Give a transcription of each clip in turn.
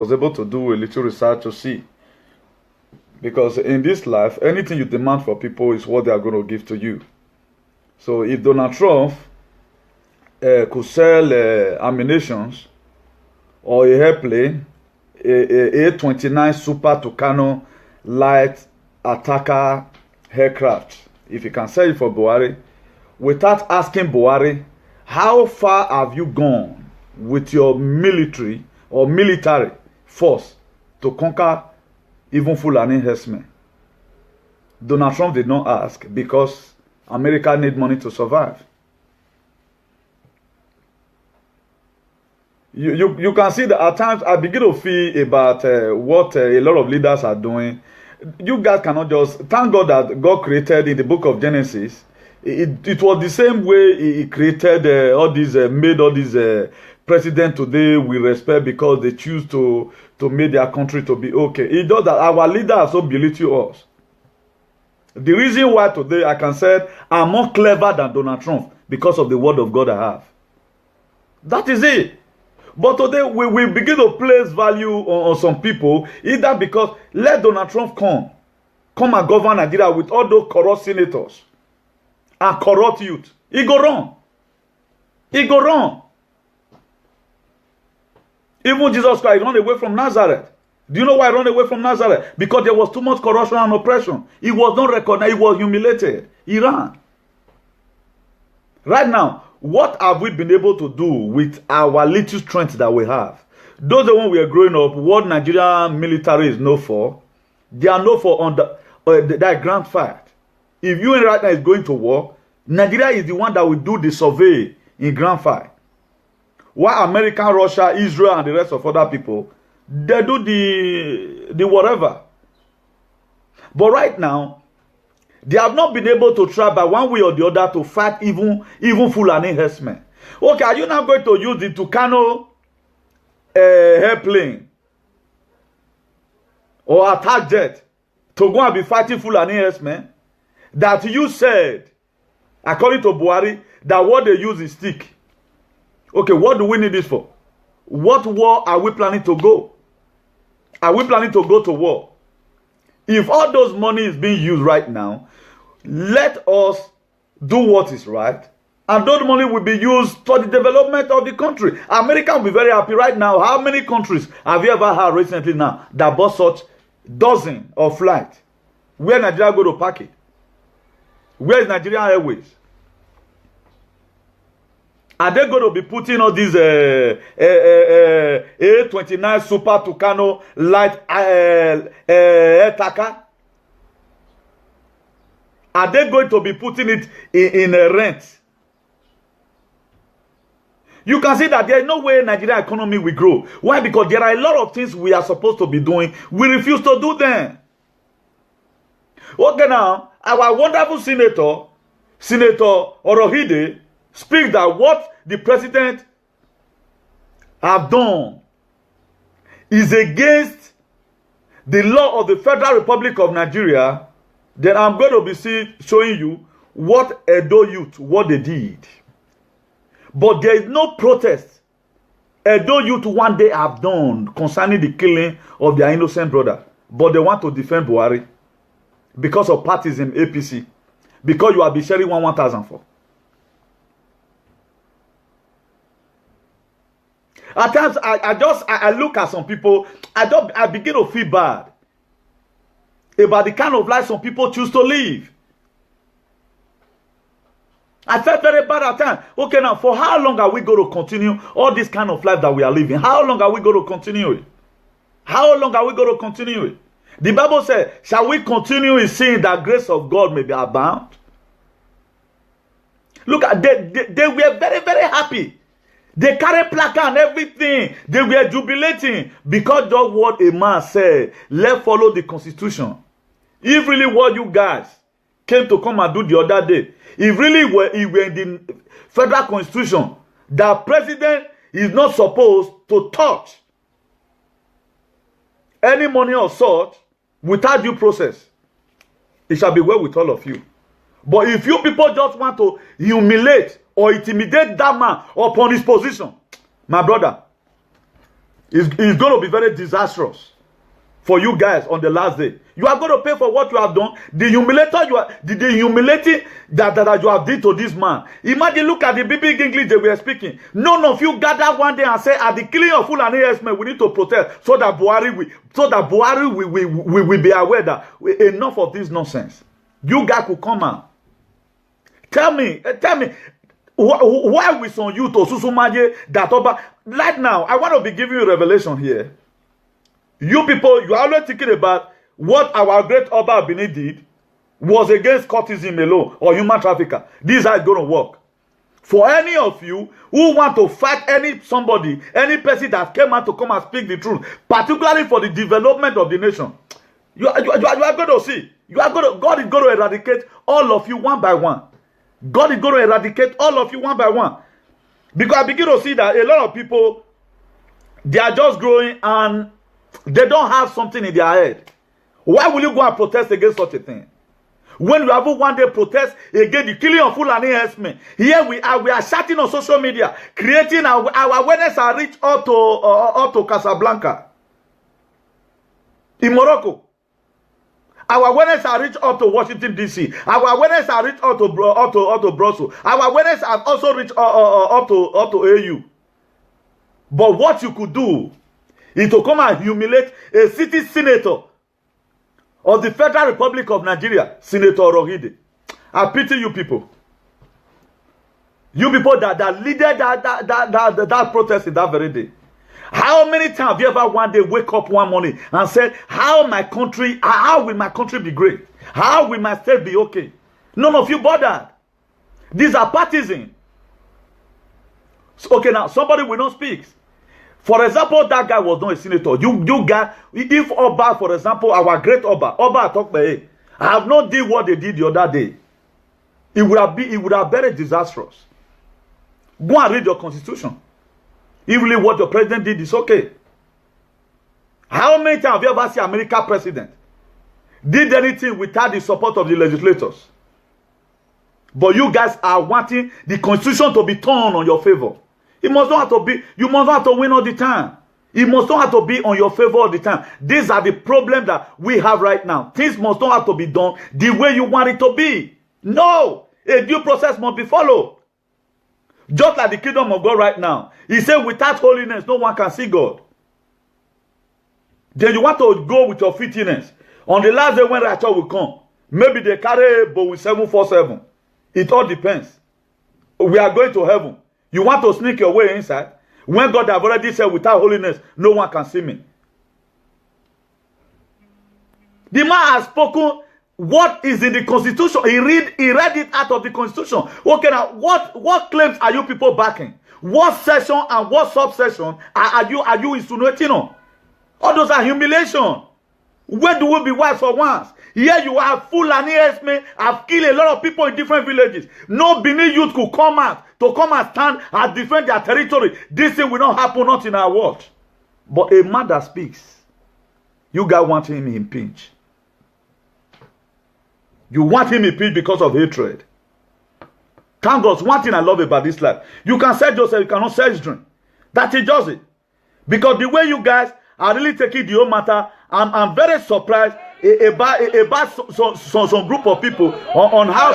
was able to do a little research to see. Because in this life, anything you demand for people is what they are going to give to you. So if Donald Trump could sell ammunitions or a airplane, a A-29 Super Tucano light attacker aircraft, if you can sell it for Buhari, without asking Buhari, how far have you gone with your military or military force to conquer even Fulani herdsmen? Donald Trump did not ask because America needs money to survive. You can see that at times I begin to feel about what a lot of leaders are doing. You guys cannot just thank God that God created in the book of Genesis. It was the same way he created all these, made all these presidents today with respect because they choose to make their country to be okay. It does that. Our leaders so belittle us. The reason why today I can say I'm more clever than Donald Trump because of the word of God I have. That is it. But today we begin to place value on some people, either because let Donald Trump come and govern Nigeria with all those corrupt senators and corrupt youth. He go wrong. He go wrong. Even Jesus Christ ran away from Nazareth. Do you know why he ran away from Nazareth? Because there was too much corruption and oppression. He was not recognized. He was humiliated. He ran. Right now, what have we been able to do with our little strength that we have? Those the when we are growing up, what Nigerian military is known for, they are known for that grand fight. If you right now is going to war, Nigeria is the one that will do the survey in grand fight. While America, Russia, Israel, and the rest of other people, they do the whatever. But right now, they have not been able to try by one way or the other to fight even Fulani herdsmen. Okay, are you now going to use the Tucano airplane or attack jet to go and be fighting Fulani herdsmen? That you said, according to Buhari, that what they use is stick. Okay, what do we need this for? What war are we planning to go? Are we planning to go to war? If all those money is being used right now, let us do what is right. And those money will be used for the development of the country. America will be very happy right now. How many countries have you ever had recently now that bought such dozen of flights? Where Nigeria go to park it? Where is Nigerian Airways? Are they going to be putting all these A-29 Super Tucano light attacker? Are they going to be putting it in a rent? You can see that there is no way Nigerian economy will grow. Why? Because there are a lot of things we are supposed to be doing. We refuse to do them. Okay, now, our wonderful Senator Orohide, speak that what the president have done is against the law of the Federal Republic of Nigeria, then I'm going to be showing you what Edo youth, what they did. But there is no protest Edo youth one day have done concerning the killing of their innocent brother. But they want to defend Buhari because of partism, APC. Because you have been sharing 1,000 for. At times, I look at some people, I begin to feel bad about the kind of life some people choose to live. I felt very bad at times. Okay, now, for how long are we going to continue all this kind of life that we are living? How long are we going to continue it? How long are we going to continue it? The Bible says, shall we continue in sin that grace of God may be abound? Look, they were very, very happy. They carry placard and everything. They were jubilating because that's what a man said. Let's follow the constitution. If really what you guys came to come and do the other day, if really were in the federal constitution, the president is not supposed to touch any money or sort without due process, it shall be well with all of you. But if you people just want to humiliate or intimidate that man upon his position, my brother, It's going to be very disastrous for you guys on the last day. You are going to pay for what you have done. The humiliating that you have did to this man. Imagine, look at the big English they were speaking. None of you gather one day and say, at the killing of Fulani herdsmen, we need to protest so that Buhari will be aware that enough of this nonsense. You guys could come out. Tell me, why we on you to Susumaje that over right now? I want to be giving you a revelation here. You people, you are always thinking about what our great Oba Benin did was against courtesan alone or human trafficker. This is how it's going to work. For any of you who want to fight any person that came out to come and speak the truth, particularly for the development of the nation, you are going to see. God is going to eradicate all of you one by one. God is going to eradicate all of you one by one. Because I begin to see that a lot of people, they are just growing and they don't have something in their head. Why will you go and protest against such a thing? When you have one day protest against the killing of Fulani herdsmen, here we are shouting on social media, creating our awareness and reach out to Casablanca in Morocco. Our awareness has reached up to Washington, D.C. Our awareness has reached up to Brussels. Our awareness has also reached up to AU. But what you could do is to come and humiliate a city senator of the Federal Republic of Nigeria, Senator Rohide. I pity you people. You people that leaded that protest in that very day. How many times have you ever one day wake up one morning and said, how will my country be great? How will my state be okay? None of you bothered. These are partisan. So, okay, now somebody will not speak. For example, that guy was not a senator. You guys, if Oba, for example, our great Oba talk by I have not did what they did the other day. It would have been very disastrous. Go and read your constitution. Even what your president did is okay. How many times have you ever seen American president did anything without the support of the legislators? But you guys are wanting the constitution to be turned on your favor. It must not have to be, you must not have to win all the time. It must not have to be on your favor all the time. These are the problems that we have right now. Things must not have to be done the way you want it to be. No, a due process must be followed. Just like the kingdom of God right now. He said, without holiness, no one can see God. Then you want to go with your filthiness. On the last day when righteous will come, maybe they carry a bow with 747. It all depends. We are going to heaven. You want to sneak your way inside? When God have already said, without holiness, no one can see me. The man has spoken what is in the constitution. He read it out of the constitution. Okay, now what claims are you people backing? What section and what subsection are you insinuating on? All those are humiliation. Where do we be wise for once? Here you have Fulani herdsmen have killed a lot of people in different villages. No Benin youth could come out to come and stand and defend their territory. This thing will not happen, not in our watch. But a man that speaks, you guys want him impeached. You want him impeached because of hatred. Thank God, one thing I love about this life. You can say Joseph, you cannot say his dream. That is just it. Because the way you guys are really taking the whole matter, I'm very surprised about some group of people on how.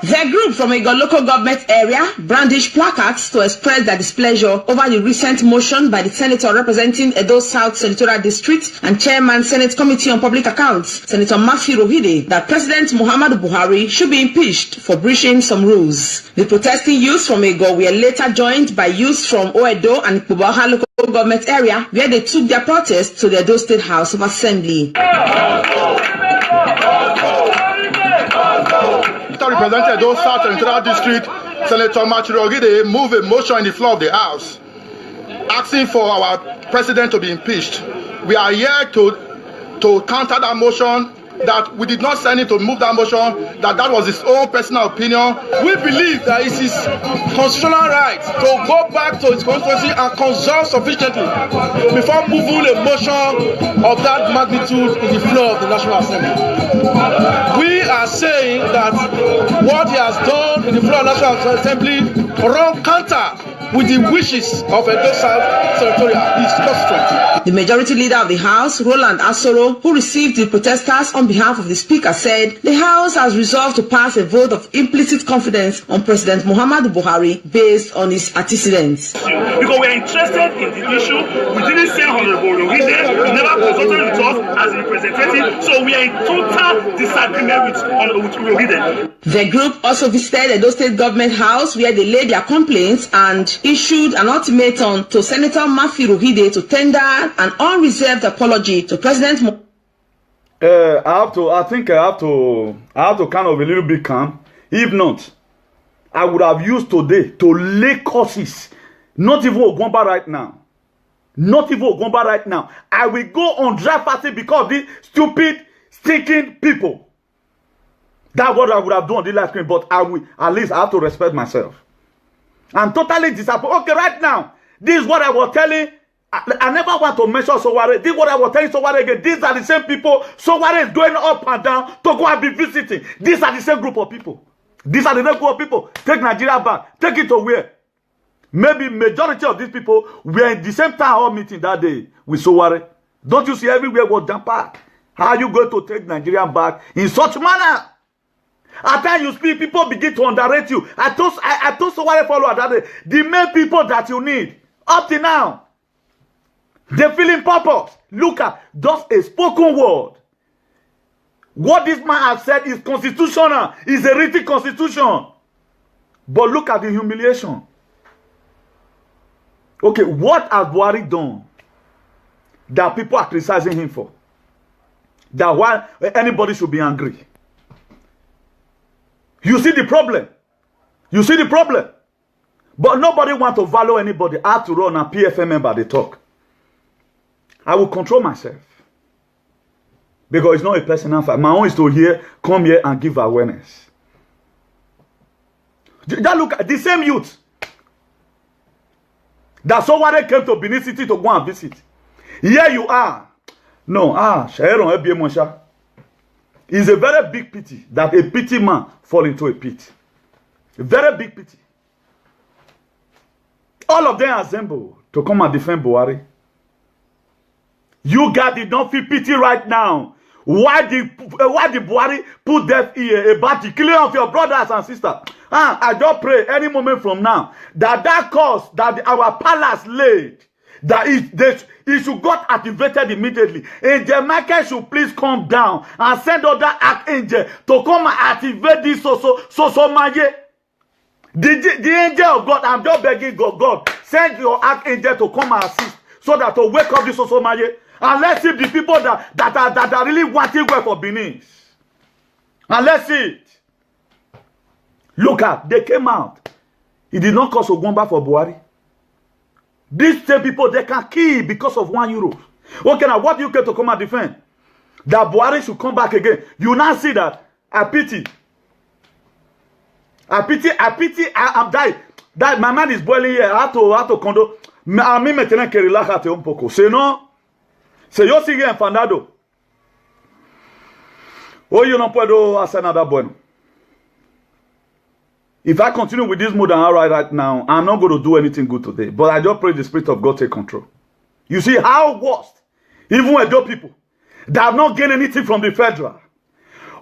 The group from a local government area brandished placards to express their displeasure over the recent motion by the senator representing Edo South Senatorial District and Chairman Senate Committee on Public Accounts, Senator Matthew Rohide, that President Muhammadu Buhari should be impeached for breaching some rules. The protesting youths from Ego were later joined by youths from Oedo and Kubaha local government area, where they took their protest to the Edo State House of Assembly. Represented Edo South Senatorial District, Senator Matthew Rohide moved a motion in the floor of the House asking for our president to be impeached. We are here to counter that motion, that we did not send him to move that motion, that was his own personal opinion. We believe that it is constitutional right to go back to his constituency and consult sufficiently before moving a motion of that magnitude in the floor of the National Assembly. We are saying that what he has done in the floor of the National Assembly run counter with the wishes of Edo South Senatorial East constituency. The majority leader of the House, Roland Asoro, who received the protesters on behalf of the Speaker, said the House has resolved to pass a vote of implicit confidence on President Muhammadu Buhari based on his antecedents. Because we are interested in the issue, we didn't say Honorable Rohide, he never consulted with us as a representative, so we are in total disagreement with Rohide. The group also visited Edo State Government House, where they laid their complaints and issued an ultimatum to Senator Mafi Rohide to tender an unreserved apology to President I think I have to kind of a little bit calm. If not, I would have used today to lay curses. Not even Ogwamba right now. Not even Ogwamba right now. I will go on dry fasting because of these stupid, stinking people. That's what I would have done on the last screen, but I will, at least I have to respect myself. I'm totally disappointed. Okay, right now, this is what I was telling. I never want to mention Sowore. This is what I was telling Sowore again. These are the same people. Sowore is going up and down to go and be visiting. These are the same group of people. These are the same group of people. Take Nigeria back. Take it to where? Maybe majority of these people were in the same town hall meeting that day with Sowore. Don't you see everywhere was jam-packed? How are you going to take Nigeria back in such manner? At times you speak, people begin to underrate you. I told Sowore follower that day, the main people that you need, up to now, they feeling purpose. Look at just a spoken word. What this man has said is constitutional. Is a written constitution. But look at the humiliation. Okay, what has Buhari done that people are criticizing him for? That why anybody should be angry? You see the problem. You see the problem. But nobody wants to value anybody. I have to run a PFM member, they talk. I will control myself. Because it's not a personal fight. My own is to come here and give awareness. Just look at the same youth that Sowore came to Benin City to go and visit. Here you are. No, it's a very big pity that a pity man fall into a pit. A very big pity. All of them assemble to come and defend Buhari. You guys did not feel pity right now. Why did Buhari put death ear about the killing of your brothers and sisters? I just pray any moment from now that cause that our palace laid, that it should got activated immediately. Angel Michael should please come down and send other archangel to come and activate this so the angel of God. I'm just begging God, send your archangel to come and assist so that to wake up this so and let's see the people that are really wanting work for Benin. And let's see it. Look at, they came out. It did not cost Ogwamba for Buhari. These same people, they can kill because of €1. Okay, now what do you get to come and defend? That Buhari should come back again. You now see that. I pity. I'm dying. That my mind is boiling here. I have to condo. A mí me tienen que relajarte un poco. Si no, si yo sigue enfadado, hoy yo no puedo hacer nada bueno. If I continue with this mood and right now, I'm not going to do anything good today. But I just pray the Spirit of God take control. You see how worst, even with those people that have not gained anything from the federal.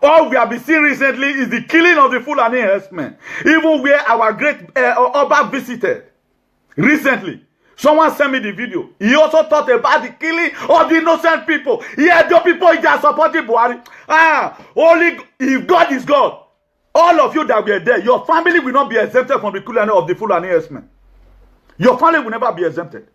All we have been seeing recently is the killing of the Fulani herdsmen. Even where our great Oba visited recently. Someone sent me the video. He also talked about the killing of the innocent people. Yeah, the people are supporting Buhari. Only if God is God. All of you that were there, your family will not be exempted from the killing of the Fulani herdsmen. Your family will never be exempted.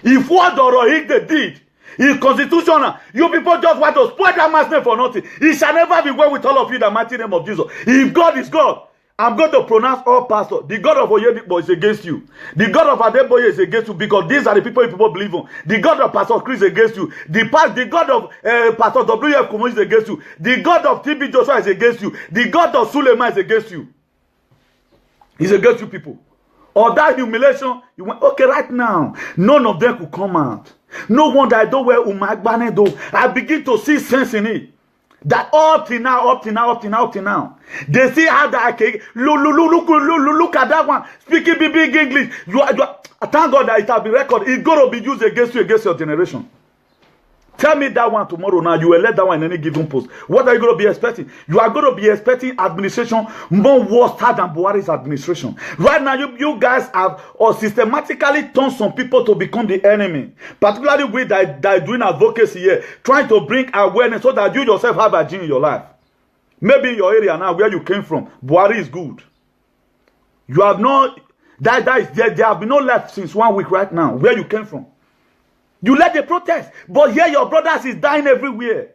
If what the Rohingya did is constitutional, you people just want to spoil that man's name for nothing. It shall never be well with all of you in the mighty name of Jesus. If God is God, I'm going to pronounce all pastors. The God of Oyedipo is against you. The God of Adeboye is against you because these are the people believe on. The God of Pastor Chris is against you. The God of Pastor W.F. Kumo is against you. The God of T.B. Joshua is against you. The God of Suleiman is against you. He's against you people. Or that humiliation, you went, okay, right now, none of them could come out. No wonder I don't wear Umagbane though. I begin to see sense in it. That up till now. They see how that look at that one. Speaking big English. You are, thank God that it has been recorded. It's going to be used against you, against your generation. Tell me that one tomorrow now. You will let that one in any given post. What are you going to be expecting? You are going to be expecting administration more worse than Buhari's administration. Right now, you guys have systematically turned some people to become the enemy. Particularly we that are doing advocacy here, trying to bring awareness so that you yourself have a gene in your life. Maybe in your area now, where you came from, Buhari is good. You have no, there have been no left since 1 week right now, where you came from. You let the protest, but here your brothers is dying everywhere.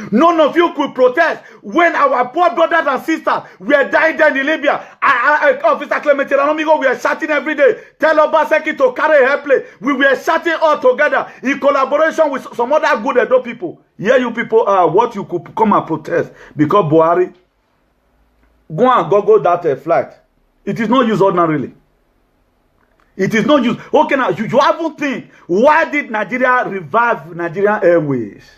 None of you could protest when our poor brothers and sisters were dying there in Libya. Officer Clemente Amigo, we are shouting every day. Tell Obaseki to carry her play. We were shouting all together in collaboration with some other good Edo people. Here you people are what you could come and protest because Buhari. Go and Google that flight. It is not used ordinarily. It is not used. Okay, now you haven't think. Why did Nigeria revive Nigerian Airways?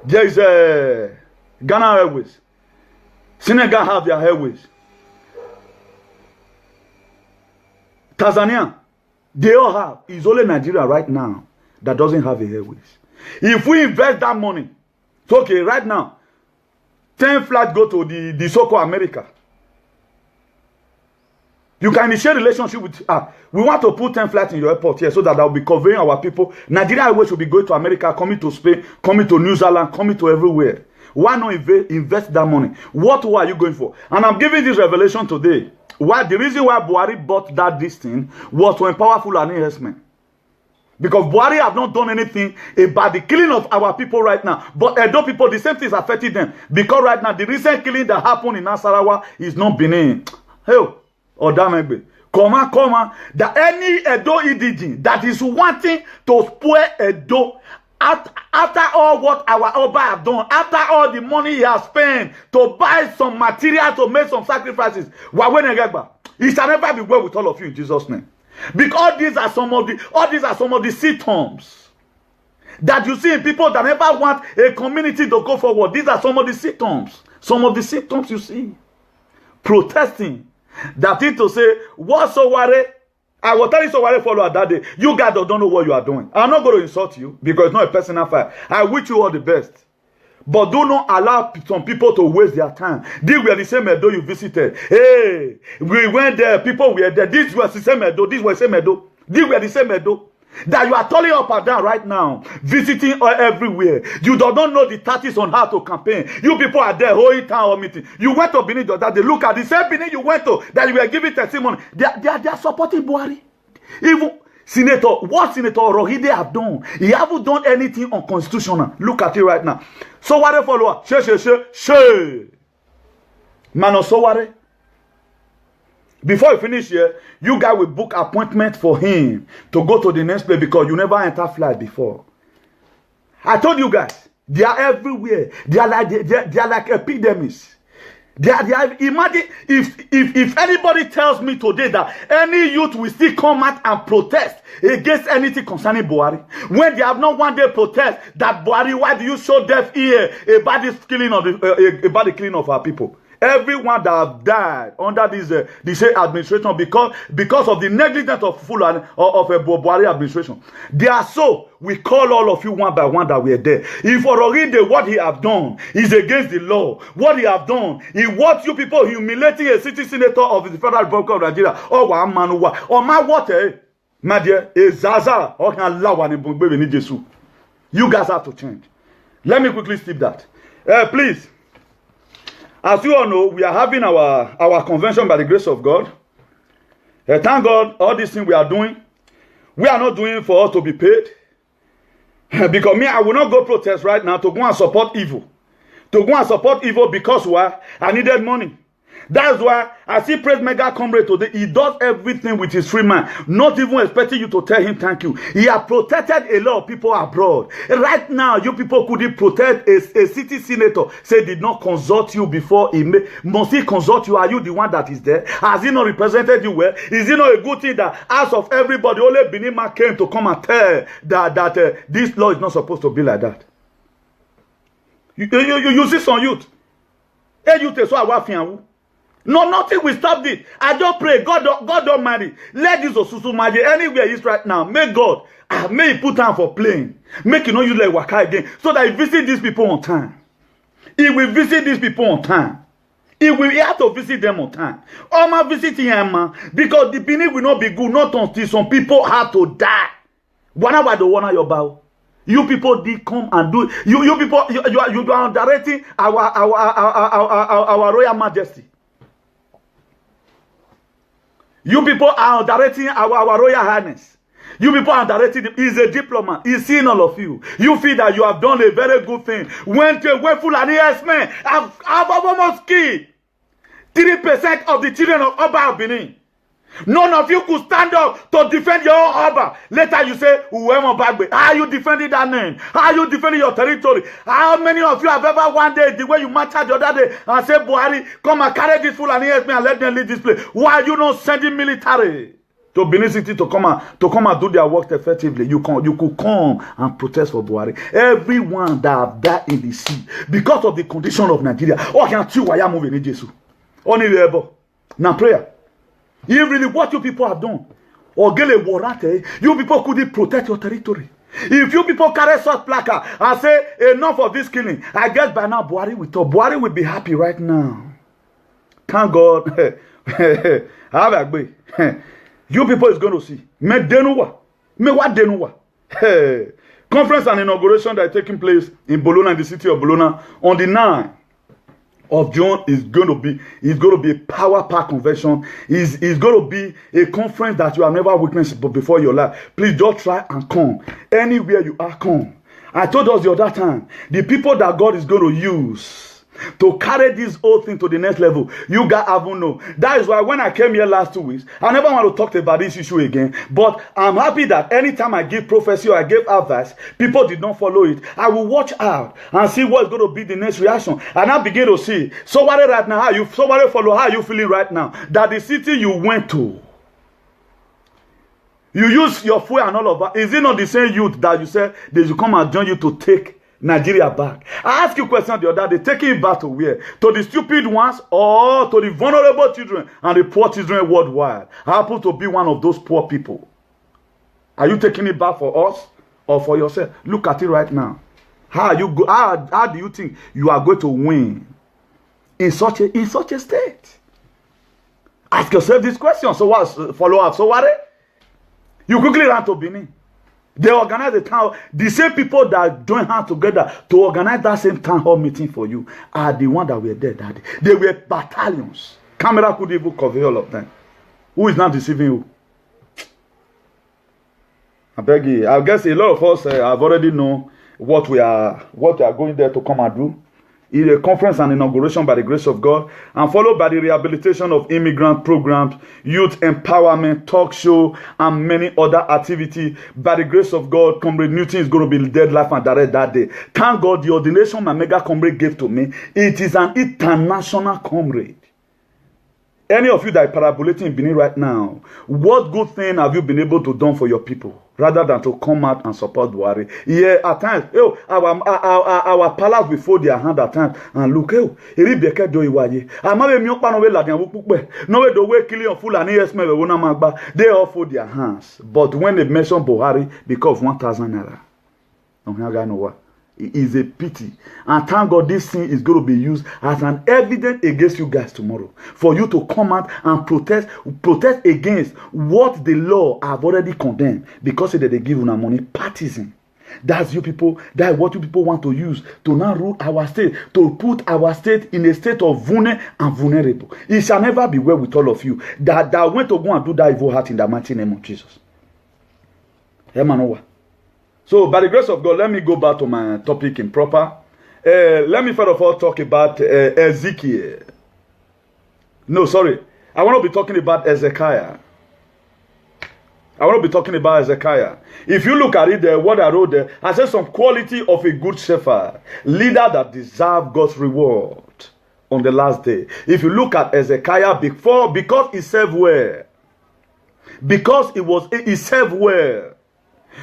There is a Ghana Airways. Senegal have their airways. Tanzania, they all have. It's only Nigeria right now that doesn't have a airways. If we invest that money, it's okay, right now, 10 flights go to the so-called America. You can initiate relationship with we want to put 10 flights in your airport here so that I will be conveying our people. Nigeria Airways should be going to America, coming to Spain, coming to New Zealand, coming to everywhere. Why not invest that money? What are you going for? And I'm giving this revelation today. Why the reason why Buhari bought this thing was to empower Fulani herdsmen. Because Buhari have not done anything about the killing of our people right now. But Edo people, the same thing is affecting them. Because right now, the recent killing that happened in Nasarawa is not Benin. Hell. Or Damegbe. Come on. That any Edo indigene that is wanting to spoil Edo after all what our Oba have done, after all the money he has spent to buy some material to make some sacrifices, it shall never be well with all of you in Jesus' name. Because these are some of the symptoms that you see in people that never want a community to go forward. These are some of the symptoms. Some of the symptoms you see. Protesting. That is to say, what Sowore, I will tell you Sowore follower that day. You guys don't know what you are doing. I'm not going to insult you because it's not a personal fight. I wish you all the best. But do not allow some people to waste their time. These were the same Edo you visited. Hey, we went there, people were there. This was the same Edo, this was the same Edo. These were the same Edo. That you are turning up and down right now, visiting everywhere. You do not know the tactics on how to campaign. You people are there holding town hall meeting. You went to Benin that they look at the same Benin you went to that you were giving testimony. They are supporting Buhari. Even what Senator Rohide have done, he haven't done anything unconstitutional. Look at it right now. Sowore follower, she. Man of Sowore. Before you finish here, you guys will book appointment for him to go to the next place because you never enter flight before. I told you guys, they are everywhere. They are like epidemics. Imagine if anybody tells me today that any youth will still come out and protest against anything concerning Buhari, when they have not one day protest that Buhari, why do you show deaf ear about this killing of about the killing of our people? Everyone that have died under this administration because of the negligence of Fulani of a Buhari administration. They are so. We call all of you one by one that we are there. If Ororinde, what he have done is against the law. What he have done, he what you people humiliating a city senator of the Federal Republic of Nigeria. Oh, one man, oh my water, my dear, is Zaza. Oh, can allow one. You guys have to change. Let me quickly skip that. Please. As you all know, we are having our convention by the grace of God. Thank God, all these things we are doing, we are not doing for us to be paid. Because me, I will not go protest right now to go and support evil. To go and support evil because why? I needed money. That's why I see Praise Mega Comrade today. He does everything with his free mind, not even expecting you to tell him thank you. He has protected a lot of people abroad. Right now, you people couldn't protect a city senator. Say did not consult you before he must he consult you? Are you the one that is there? Has he not represented you well? Is it not a good thing that out of everybody, only Benima came to come and tell that this law is not supposed to be like that? You see some youth. Hey, youth, so I want fianwu. No, nothing will stop this. I just pray, God Almighty, let this Osusu magic anywhere he is right now. May God, may he put time for playing. Make you not use like waka again. So that he visit these people on time. He will visit these people on time. He have to visit them on time. Oh, my visiting him, man. Because the Benin will not be good, not until some people have to die. Whenever the one your bow. You people did come and do. You people, you are underrating our Royal Majesty. You people are underrating our Royal Highness. You people are underrating him. He's a diplomat. He's seen all of you. You feel that you have done a very good thing. When Fulani men have almost killed 3% of the children of Oba Benin. None of you could stand up to defend your own Oba. Later you say, whoever Bagbe, how are you defending that name? How are you defending your territory? How many of you have ever one day, the way you marched the other day and said, Buhari, come and carry this Fulani men and let them lead this place? Why are you not sending military to Benin City to come and do their work effectively? You could come and protest for Buhari. Everyone that have died in the sea because of the condition of Nigeria. Oh, can't you why I'm moving in Jesus? Only able. Now prayer. If really what you people have done, or get a warrant, you people couldn't protect your territory. If you people carry such placard and say enough of this killing, I guess by now Buhari will be happy right now. Thank God. You people is going to see. Me what denuwa. Conference and inauguration that is taking place in Bologna, in the city of Bologna, on the 9th of June is going to be a power pack convention. Is going to be a conference that you have never witnessed before in your life. Please just try and come. Anywhere you are, come. I told us the other time, the people that God is going to use to carry this whole thing to the next level, you guys haven't know. That is why when I came here last 2 weeks, I never want to talk about this issue again. But I'm happy that anytime I give prophecy or I give advice, people did not follow it. I will watch out and see what's going to be the next reaction. And I begin to see. So what right now? How are you feeling right now? That the city you went to, you use your fuel and all of that. Is it not the same youth that you said they should come and join you to take Nigeria back? I asked you a question the other day, taking it back to where? To the stupid ones or to the vulnerable children and the poor children worldwide? I happen to be one of those poor people. Are you taking it back for us or for yourself? Look at it right now. How do you think you are going to win in such a state? Ask yourself this question. So what? Follow up. So what? You quickly ran to Benin. They organize the town. The same people that join hands together to organize that same town hall meeting for you are the ones that were there that day. They were battalions. Camera could even cover all of them. Who is not deceiving you? I beg you. I guess a lot of us have already know what we are going there to come and do. In a conference and inauguration by the grace of God, and followed by the rehabilitation of immigrant programs, youth empowerment, talk show, and many other activities. By the grace of God, Comrade Newton is going to be dead, life, and direct that day. Thank God the ordination my mega comrade gave to me. It is an international comrade. Any of you that are parabolating in Benin right now, what good thing have you been able to do for your people? Rather than to come out and support Buhari. Yeah, at times, our palace will fold their hand at times and look, no way killing Fulani, they all fold their hands. But when they mention Buhari, because of 1,000 naira, it is a pity. And thank God this thing is going to be used as an evidence against you guys tomorrow. For you to come out and protest against what the law have already condemned. Because they give you money, partisan. That's you people, that's what you people want to use to now rule our state, to put our state in a state of vulnerable. It shall never be well with all of you that went to go and do that evil heart in the mighty name of Jesus. So, by the grace of God, let me go back to my topic in proper. Let me first of all talk about Ezekiel. No, sorry. I want to be talking about Ezekiah. If you look at it there, what I wrote there, I said some quality of a good shepherd, leader that deserve God's reward on the last day. If you look at Ezekiah because he served well. Because he served well.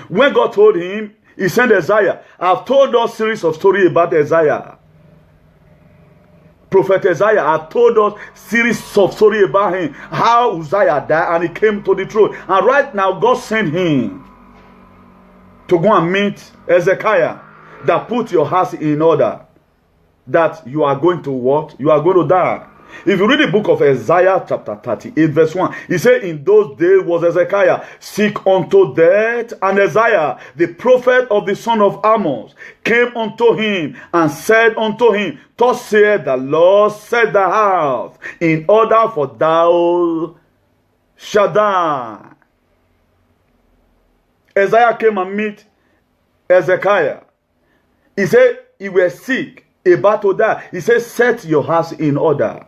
When God told him, he sent Isaiah. I've told us series of stories about Isaiah. Prophet Isaiah had told us series of story about him, how Uzziah died and he came to the throne. And right now, God sent him to go and meet Hezekiah, that put your house in order, that you are going to what? You are going to die. If you read the book of Isaiah chapter 38 verse 1, he said, in those days was Hezekiah sick unto death, and Isaiah, the prophet of the son of Amos, came unto him and said unto him, thus saith the Lord, set the house in order, for thou shalt die. Isaiah came and meet Hezekiah. He said, he was sick, about to die. He said, set your house in order,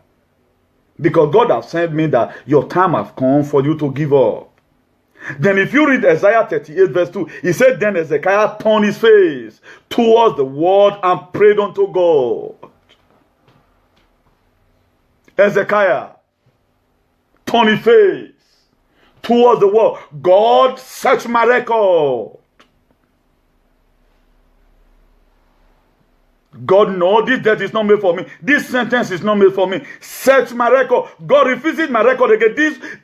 because God has sent me that your time has come for you to give up. Then if you read Isaiah 38 verse 2, he said, then Hezekiah turned his face towards the wall and prayed unto God. Hezekiah turned his face towards the wall. God, search my record. God, no, this death is not made for me. This sentence is not made for me. Search my record. God, revisit my record again.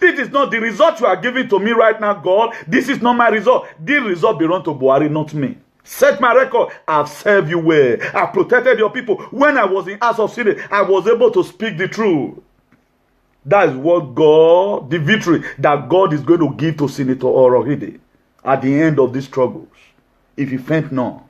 This is not the result you are giving to me right now, God. This is not my result. This result belongs to Buhari, not me. Search my record. I've served you well. I've protected your people. When I was in House of City, I was able to speak the truth. That is what God, the victory that God is going to give to Senator Orohide at the end of these struggles, if you faint not.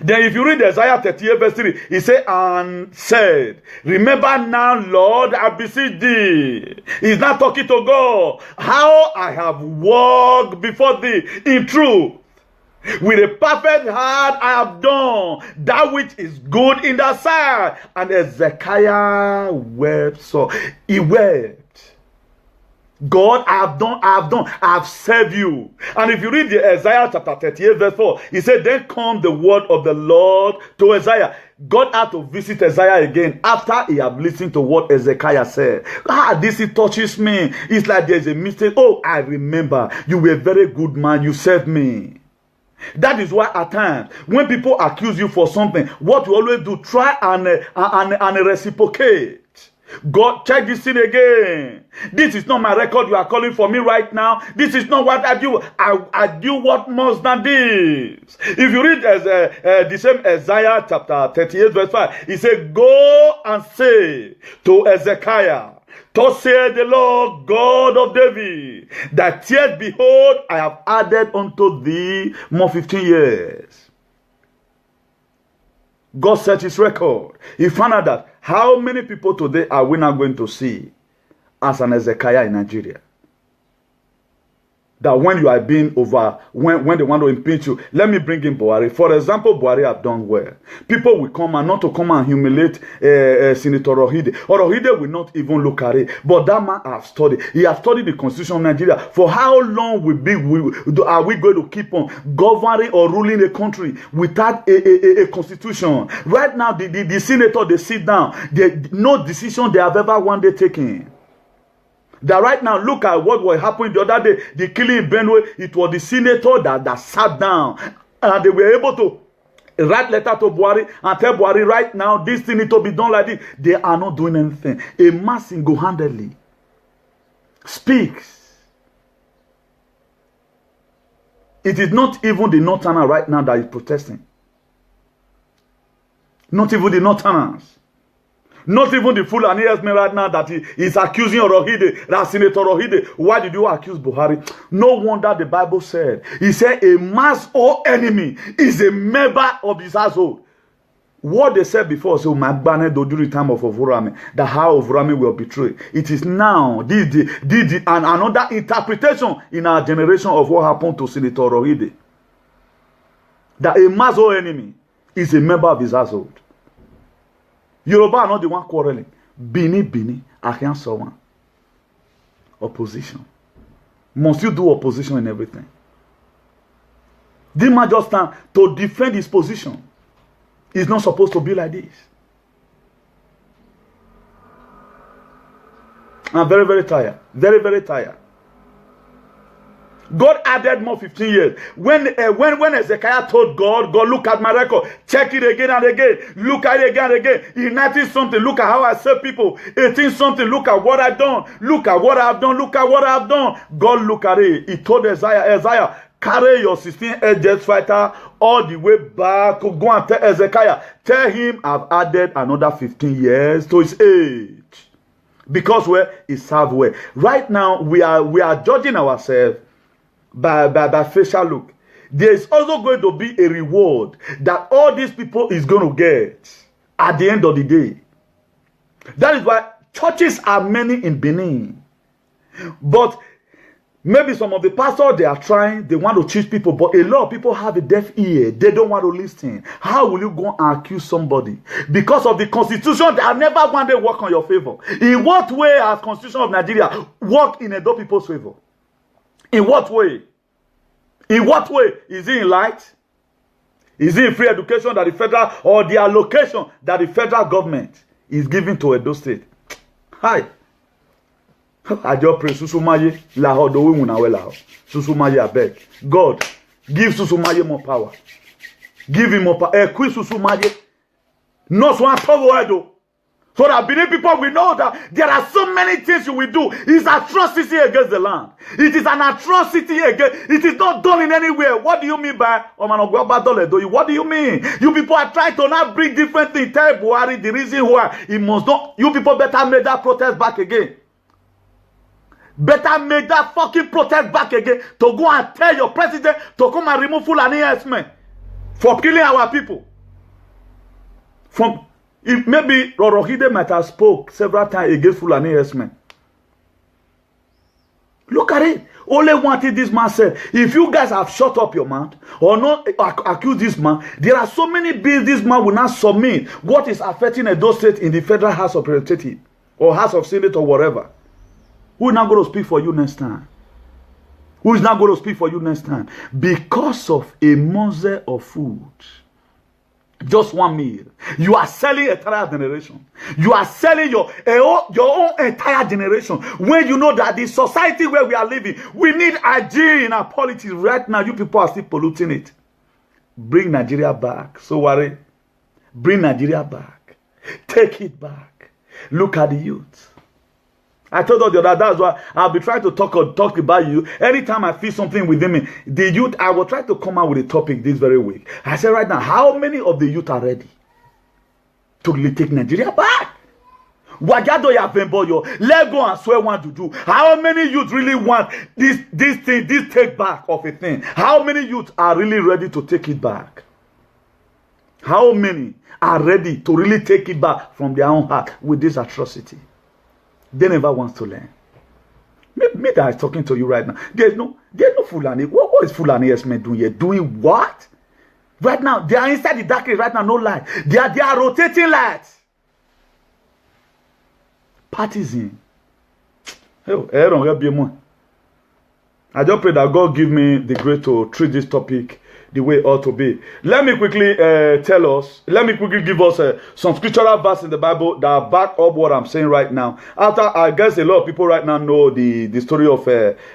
Then if you read Isaiah 38 verse 3, he said, and said, remember now, Lord, I beseech thee. He's not talking to God. How I have walked before thee in truth. With a perfect heart I have done that which is good in thy sight. And Hezekiah wept. So he wept. God, I have served you. And if you read the Isaiah chapter 38 verse 4, he said, then come the word of the Lord to Isaiah. God had to visit Isaiah again after he had listened to what Hezekiah said. This it touches me. It's like there's a mistake. Oh, I remember. You were a very good man. You served me. That is why at times, when people accuse you for something, what you always do, try and reciprocate. God, check this thing again. This is not my record you are calling for me right now. This is not what I do. I do what more than this. If you read the same Isaiah chapter 38 verse 5, he said, go and say to Hezekiah, thus saith the Lord God of David, that yet behold, I have added unto thee more 15 years. God set his record. He found out that how many people today are we now going to see as an Hezekiah in Nigeria? That when you are being over, when they want to impeach you, let me bring in Buhari. For example, Buhari have done well. People will come and not to come and humiliate Senator Orohide. Orohide will not even look at it. But that man has studied. He has studied the Constitution of Nigeria. For how long are we going to keep on governing or ruling a country without a constitution? Right now, the senator, they sit down. No decision they have ever one day taken. That right now, look at what was happening the other day. The killing in Benue, it was the senator that sat down. And they were able to write letter to Buhari and tell Buhari right now, this thing needs to be done like this. They are not doing anything. A man single-handedly speaks. It is not even the Northerners right now that is protesting. Not even the Northerners. Not even the Fulani herdsmen right now that he is accusing Orohide, that Senator Orohide. Why did you accuse Buhari? No wonder the Bible said. He said a man's own enemy is a member of his household. What they said before, so my banner during the time of Ovurami, that how Ovurami will betray. It is now and another interpretation in our generation of what happened to Senator Orohide. That a man's own enemy is a member of his household. Yoruba are not the one quarreling. Bini, against someone. Opposition. Must you do opposition in everything? This man just stand to defend his position. It's not supposed to be like this. I'm very, very tired. Very, very tired. God added more 15 years. When Hezekiah told God, look at my record, check it again and again, look at it again and again. In 19 something, look at how I serve people. 18 something, look at what I've done. Look at what I've done. Look at what I've done. God look at it. He told Isaiah, carry your 16 jet fighter all the way back. Go and tell Hezekiah, tell him I've added another 15 years to his age. Because he served well. Right now, we are judging ourselves by facial look. There is also going to be a reward that all these people is going to get at the end of the day. That is why churches are many in Benin. But maybe some of the pastors, they are trying, they want to teach people, but a lot of people have a deaf ear. They don't want to listen. How will you go and accuse somebody? Because of the constitution, they have never one day work on your favor. In what way has Constitution of Nigeria worked in Edo people's favor? In what way? In what way? Is it in light? Is it in free education that the federal, or the allocation that the federal government is giving to Edo State? Hi. I just pray Susumaye Laho do we munawe Laho. Susumaye abeg. God, give Susumaye more power. Give him more power. Equip Susumaye. Not one power Edo. So that Benin people will know that there are so many things you will do. It's atrocity against the land. It is an atrocity against. It is not done in anywhere. What do you mean by what do you mean? You people are trying to now bring different things. Tell Buhari the reason why he must not. You people better make that protest back again. Better make that fucking protest back again to go and tell your president to come and remove Fulani herdsmen for killing our people. From if maybe Rorohide might have spoke several times against Fulani herdsmen. Look at it. Only one thing this man said. If you guys have shut up your mouth or not accuse this man, there are so many bills this man will not submit. What is affecting Edo State in the Federal House of Representatives or House of Senate or whatever? Who is not going to speak for you next time? Who is not going to speak for you next time? Because of a morsel of food. Just one meal. You are selling an entire generation. You are selling your own entire generation. When you know that the society where we are living, we need hygiene in our politics. Right now, you people are still polluting it. Bring Nigeria back. So worry. Bring Nigeria back. Take it back. Look at the youth. I told you that that's why I'll be trying to talk about you. Anytime I feel something within me, the youth, I will try to come out with a topic this very week. I said right now, how many of the youth are ready to really take Nigeria back? Wajado ya Vemboyo, let go and swear one to do. How many youth really want this thing, this take back of a thing? How many youth are really ready to take it back? How many are ready to really take it back from their own heart with this atrocity? They never want to learn. Me that is talking to you right now. There's no Fulani. What is Fulani herdsmen doing here? Doing what? Right now, they are inside the darkness right now, no light. They are rotating lights. Partisan. I just pray that God give me the grace to treat this topic the way it ought to be. Let me quickly give us some scriptural verse in the Bible that back up what I'm saying right now. After, I guess a lot of people right now know the story of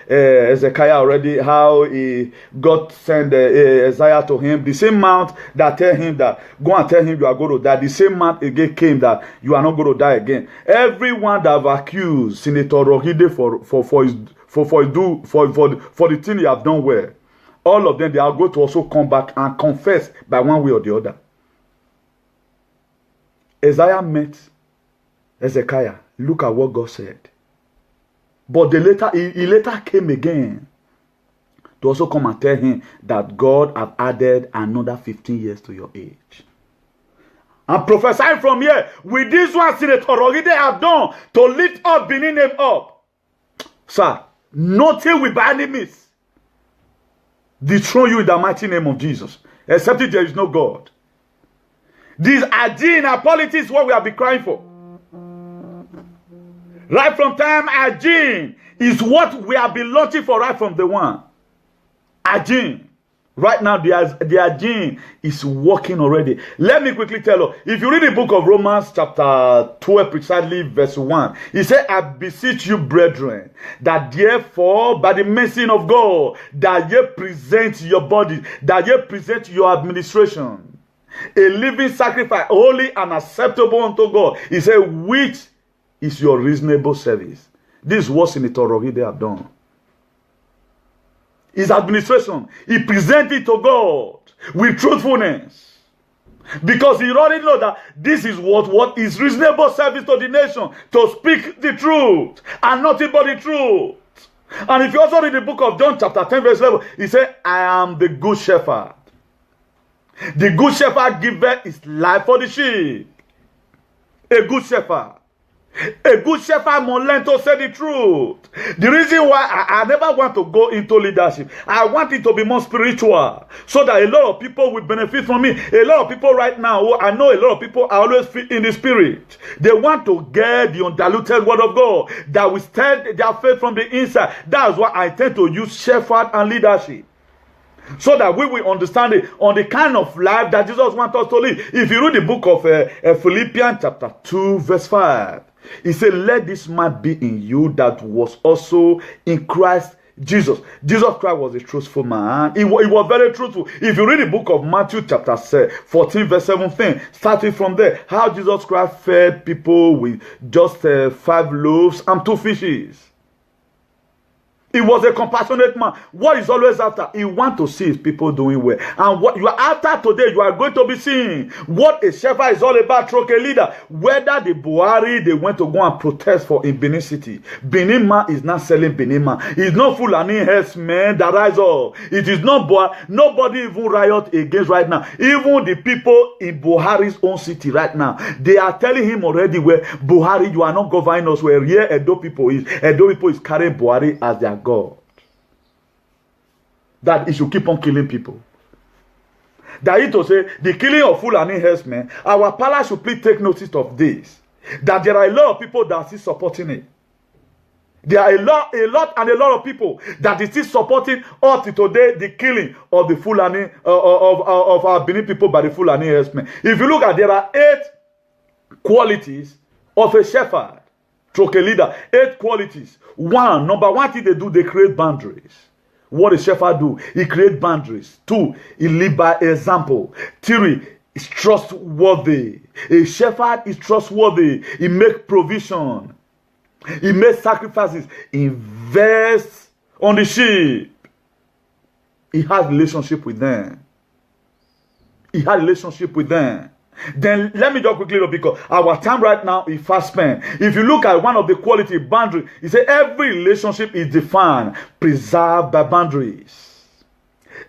Hezekiah already, how he God sent Isaiah to him. The same mount that tell him that, go and tell him you are going to die. The same mount again came that you are not going to die again. Everyone that have accused Senator Rohide for the thing he have done well, all of them, they are going to also come back and confess by one way or the other. Isaiah met Hezekiah. Look at what God said. But he later came again to also come and tell him that God have added another 15 years to your age. And prophesying from here, with this one, Senator Rohide have done to lift up Benin name up. Sir, nothing will by any means dethrone you in the mighty name of Jesus, except if there is no God. This hygiene in our politics is what we have been crying for. Right from time, hygiene is what we have been launching for right from the one. Hygiene. Right now, their gene is working already. Let me quickly tell you. If you read the book of Romans chapter 12, precisely verse 1, he said, I beseech you, brethren, that therefore, by the mercy of God, that ye present your body, that ye present your administration, a living sacrifice, holy and acceptable unto God. He said, which is your reasonable service. This is what Senator Rohide have done. His administration, he presented to God with truthfulness. Because he already knows that this is what is reasonable service to the nation, to speak the truth and nothing but the truth. And if you also read the book of John chapter 10 verse 11, he said, I am the good shepherd. The good shepherd giveth his life for the sheep. A good shepherd. A good shepherd must learn to say the truth. The reason why I never want to go into leadership, I want it to be more spiritual, so that a lot of people will benefit from me. A lot of people right now, I know a lot of people are always in the spirit. They want to get the undiluted word of God that will stir their faith from the inside. That's why I tend to use shepherd and leadership, so that we will understand it on the kind of life that Jesus wants us to live. If you read the book of Philippians chapter 2 verse 5, he said, let this mind be in you that was also in Christ Jesus. Jesus Christ was a truthful man. He was very truthful. If you read the book of Matthew chapter 14 verse 17, starting from there, how Jesus Christ fed people with just 5 loaves and 2 fishes. He was a compassionate man. What is always after? He wants to see his people doing well. And what you are after today, you are going to be seeing what a shepherd is all about, Troke leader. Whether the Buhari, they went to go and protest for in Benin City. Benin man is not selling Benin man. It's not Fulani herdsmen that rise up. It is not Buhari. Nobody even riot against right now. Even the people in Buhari's own city right now, they are telling him already, where Buhari, you are not governing us, where here Edo people is. Edo people is carrying Buhari as their God, that he should keep on killing people. That is to say, the killing of Fulani herdsmen, our palace should please take notice of this, that there are a lot of people that are still supporting it. There are a lot of people that is still supporting up to today the killing of the Fulani of our Benin people by the Fulani herdsmen. If you look at, there are 8 qualities of a shepherd, Troke leader. 8 qualities. Number one thing they do, they create boundaries. What a shepherd do? He create boundaries. 2, he live by example. 3, is trustworthy. A shepherd is trustworthy. He make provision. He makes sacrifices. Invest on the sheep. He has relationship with them. He had relationship with them. Then let me just quickly look, because our time right now is fast spent. If you look at one of the quality boundaries, he said every relationship is defined, preserved by boundaries.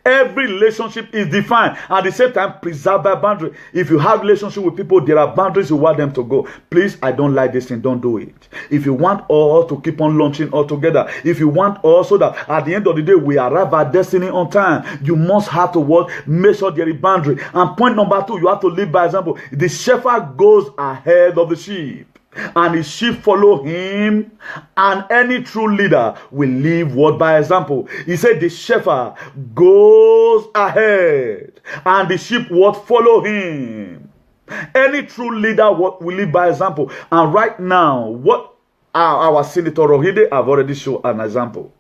Every relationship is defined, at the same time preserved by boundaries. If you have relationship with people, there are boundaries you want them to go. Please, I don't like this thing, don't do it. If you want all to keep on launching all together, if you want also that at the end of the day we arrive at destiny on time, you must have to work, make sure there is boundary. And point number 2, you have to live by example. The shepherd goes ahead of the sheep, and the sheep follow him, and any true leader will live what by example. He said the shepherd goes ahead, and the sheep what follow him. Any true leader what will live by example. And right now, what our Senator Rohide have already shown an example.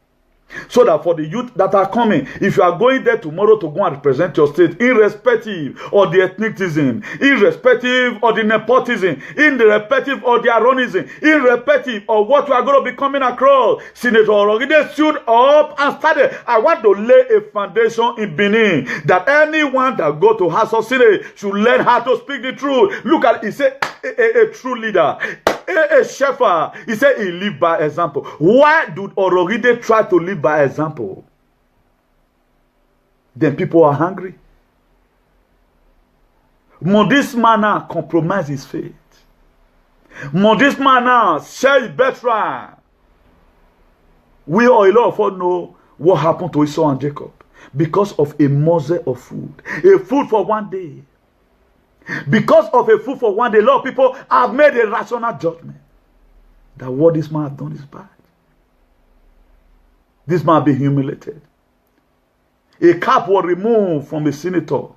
So that for the youth that are coming, if you are going there tomorrow to go and represent your state, irrespective of the ethnicism, irrespective of the nepotism, irrespective of the Aronism, irrespective of what you are going to be coming across, Senator Rohide stood up and started. I want to lay a foundation in Benin that anyone that go to House of Senate should learn how to speak the truth. Look at it, he said a true leader. A shepherd, he said he lived by example. Why do Orogide try to live by example? Then people are hungry. Must this man now compromise his faith? Must this man now share his birthright? We or a lot of us know what happened to Esau and Jacob because of a morsel of food. A food for one day. Because of a food for one day, a lot of people have made a rational judgment that what this man has done is bad. This man be humiliated. A cap was removed from a senator,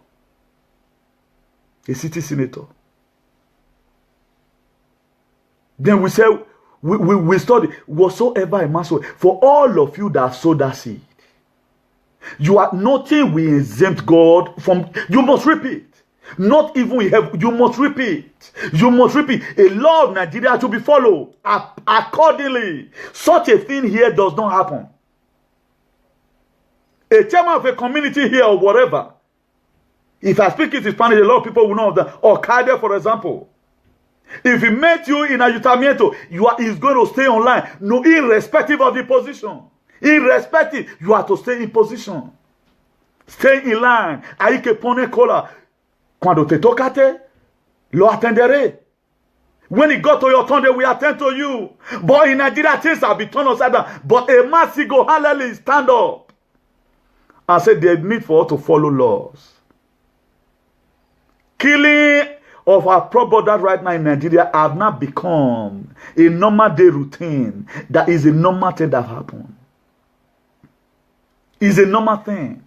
a city senator. Then we say, we study, whatsoever a man sow, for all of you that sow that seed, you are nothing will exempt God from, you must repeat. Not even we have, you must repeat. You must repeat. A law of Nigeria to be followed accordingly. Such a thing here does not happen. A chairman of a community here or whatever, if I speak it in Spanish, a lot of people will know that. Or Kaide, for example. If he met you in Ayuntamiento, he's going to stay online. No, irrespective of the position. Irrespective, you have to stay in position. Stay in line. Hay que poner cola. Cuando te tocate, lo atenderé. When it got to your turn, they will attend to you. But in Nigeria, things have been turned upside down. But a man go hallelujah, stand up and say there's need for us to follow laws. Killing of our brothers right now in Nigeria have not become a normal day routine. That is a normal thing that happens. It's a normal thing.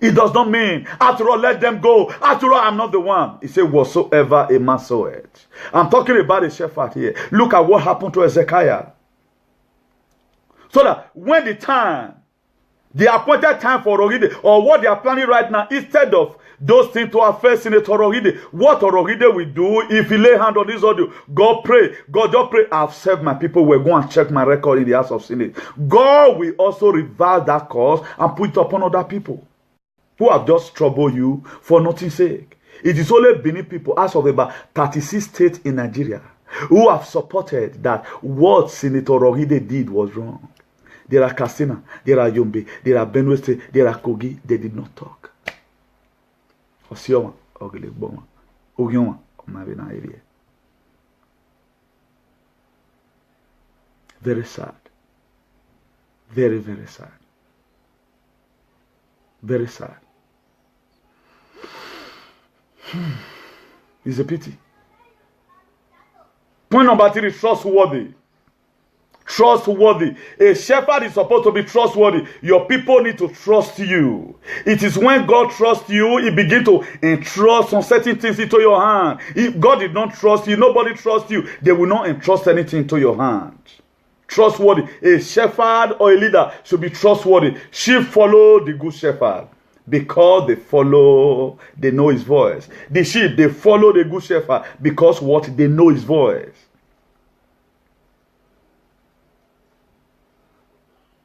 It does not mean, after all, let them go. After all, I'm not the one. He said, whatsoever a man soweth. I'm talking about a shepherd here. Look at what happened to Ezekiel. So that when the appointed time for Orogide, or what they are planning right now, instead of those things to affect Senator Orogide, what Orogide will do, if he lay hand on this audio, God pray, God just pray, I've served my people, we're going to check my record in the House of Senate. God will also reverse that cause and put it upon other people who have just troubled you for nothing's sake. It is only Benin people, as of about 36 states in Nigeria, who have supported that what Senator Orogide did was wrong. There are Katsina, there are Yombe, there are Benue State, there are Kogi. They did not talk. Very sad. Very, very sad. Very sad. It's a pity. Point number 3, trustworthy. Trustworthy. A shepherd is supposed to be trustworthy. Your people need to trust you. It is when God trusts you, he begins to entrust some certain things into your hand. If God did not trust you, nobody trusts you, they will not entrust anything into your hand. Trustworthy. A shepherd or a leader should be trustworthy. Sheep follow the good shepherd because they know his voice. The sheep, they follow the good shepherd because what? They know his voice.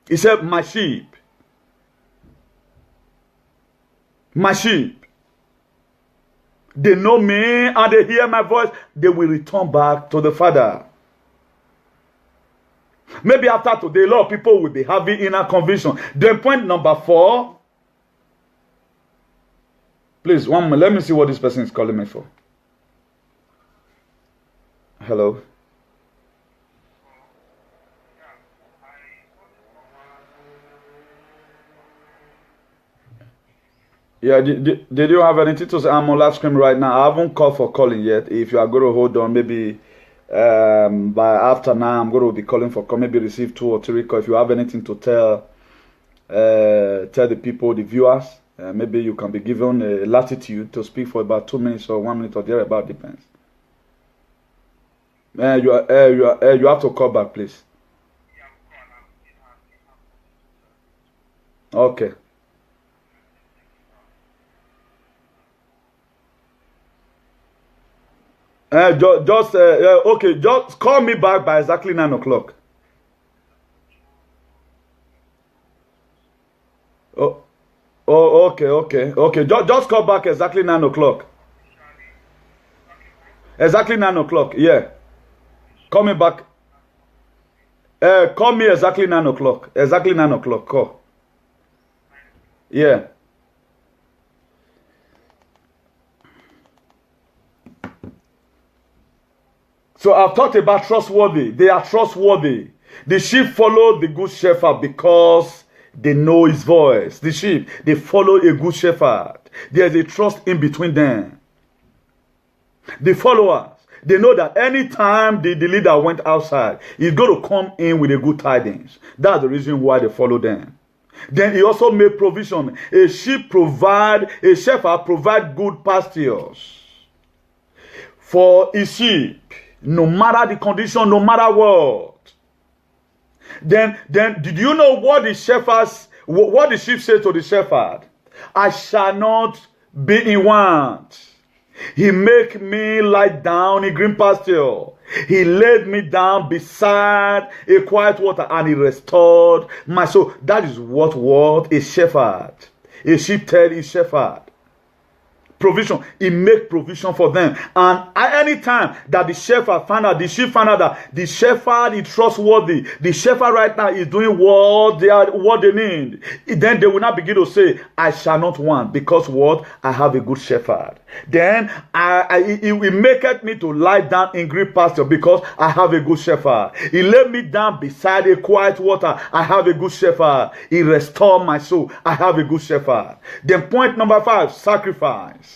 He said, my sheep, they know me and they hear my voice, they will return back to the Father. Maybe after today, a lot of people will be having inner conviction. Then point number 4. Please, one moment, let me see what this person is calling me for. Hello. Yeah, did you have anything to say? I'm on live stream right now. I haven't called for calling yet. If you are going to hold on, maybe by after now, I'm going to be calling for call. Maybe receive 2 or 3 calls. If you have anything to tell the people, the viewers, maybe you can be given a latitude to speak for about 2 minutes or 1 minute or thereabout, depends. You have to call back, please. Okay. Okay, just call me back by exactly 9 o'clock. Oh, okay. Just call back exactly 9 o'clock. Exactly 9 o'clock, yeah. Call me back. Call me exactly 9 o'clock. Exactly 9 o'clock, call. Yeah. So I've talked about trustworthy. They are trustworthy. The sheep follow the good shepherd because they know his voice. The sheep, they follow a good shepherd. There's a trust in between them. The followers, they know that anytime the leader went outside, he's going to come in with a good tidings. That's the reason why they follow them. Then he also made provision. A shepherd provide good pastures for his sheep, no matter the condition, no matter what. Then did you know what the sheep said to the shepherd? I shall not be in want. He make me lie down in green pasture. He laid me down beside a quiet water, and he restored my soul. That is what a shepherd, a sheep tell his shepherd. Provision. He make provision for them. And at any time that the shepherd found out, the sheep found out that the shepherd is trustworthy, the shepherd right now is doing what they need, then they will not begin to say, I shall not want, because what? I have a good shepherd. Then he will make me to lie down in green pasture, because I have a good shepherd. He laid me down beside a quiet water. I have a good shepherd. He restored my soul. I have a good shepherd. Then point number 5, sacrifice.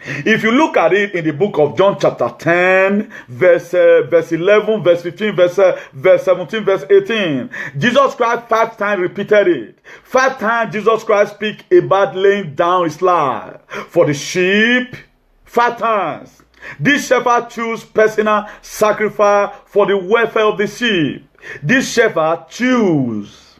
If you look at it in the book of John chapter 10, verse 11, verse 15, verse 17, verse 18, Jesus Christ 5 times repeated it. 5 times Jesus Christ speak about laying down his life for the sheep. 5 times. This shepherd choose personal sacrifice for the welfare of the sheep. This shepherd choose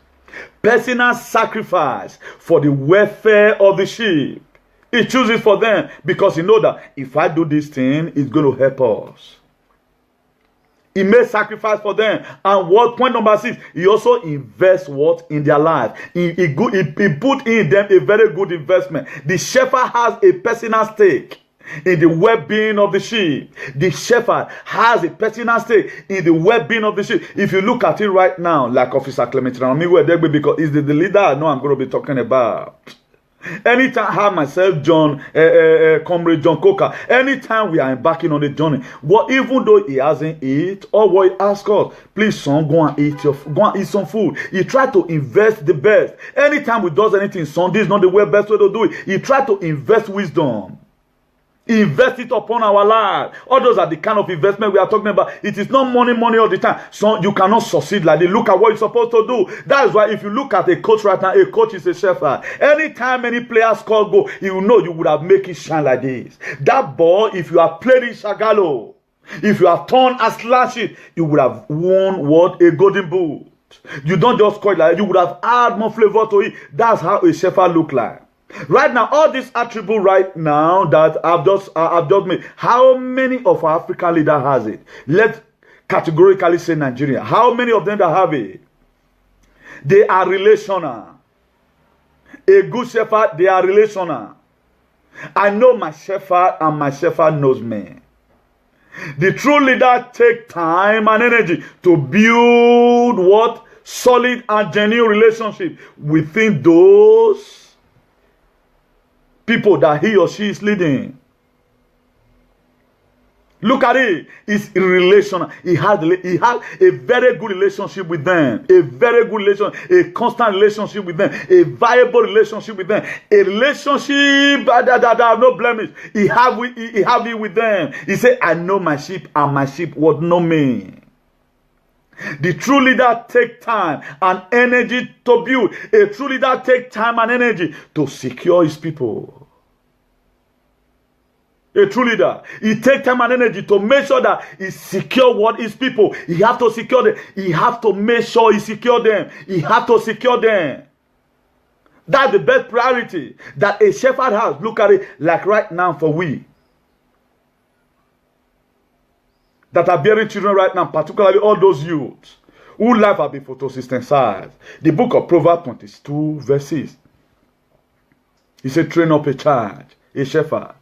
personal sacrifice for the welfare of the sheep. He chooses for them because he knows that if I do this thing, it's going to help us. He made sacrifice for them. And what point number 6? He also invests what? In their life. He put in them a very good investment. The shepherd has a personal stake in the well-being of the sheep. The shepherd has a personal stake in the well-being of the sheep. If you look at it right now, like Officer Clementine, because it's the leader I know I'm going to be talking about. Anytime I have myself, Comrade John Coker, anytime we are embarking on a journey, even though he hasn't eat, or what he asks us, please son, go and eat some food. He try to invest the best. Anytime we does anything, son, this is not the best way to do it. He try to invest wisdom. Invest it upon our life. All those are the kind of investment we are talking about. It is not money all the time. So you cannot succeed like this. Look at what you're supposed to do. That is why if you look at a coach right now, a coach is a shepherd. Anytime any player score goal, you know you would have make it shine like this. That ball, if you have played in Shagalo, if you have turned and slashed it, you would have won what? A golden boot. You don't just score it like that. You would have add more flavor to it. That's how a shepherd look like. Right now, all these attributes right now that I've just made, how many of our African leaders has it? Let's categorically say Nigeria. How many of them that have it? They are relational. A good shepherd, they are relational. I know my shepherd and my shepherd knows me. The true leader take time and energy to build what? Solid and genuine relationship within those people that he or she is leading. Look at it. It's relational. He has a very good relationship with them. A very good relationship. A constant relationship with them. A viable relationship with them. A relationship that have no blemish. He have it with them. He said, I know my sheep and my sheep would know me. The true leader take time and energy to build. A true leader take time and energy to secure his people. A true leader, he take time and energy to make sure that he secure what his people. He have to secure them. He have to make sure he secure them. He have to secure them. That's the best priority that a shepherd has. Look at it like right now for we that are bearing children right now, particularly all those youths whose life have been photosynthesized. The book of Proverbs 22 verses. He said, train up a child, a shepherd.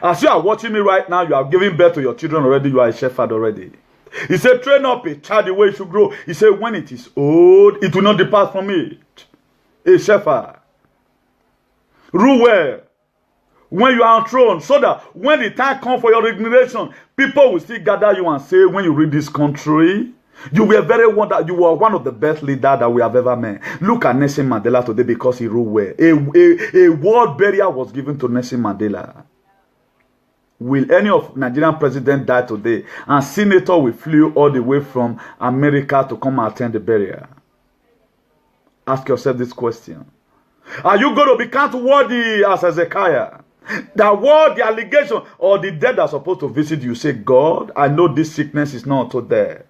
As you are watching me right now, you are giving birth to your children already. You are a shepherd already. He said, train up a child the way it should grow. He said, when it is old, it will not depart from it. A shepherd. Rule well when you are on throne, so that when the time comes for your resignation, people will still gather you and say, when you read this country, you were you were one of the best leaders that we have ever met. Look at Nelson Mandela today because he ruled well. A world burial was given to Nelson Mandela. Will any of Nigerian president die today? And senator will flew all the way from America to come attend the burial. Ask yourself this question. Are you going to be counted worthy as Hezekiah? The word, the allegation, or the dead are supposed to visit you. Say, God, I know this sickness is not unto death.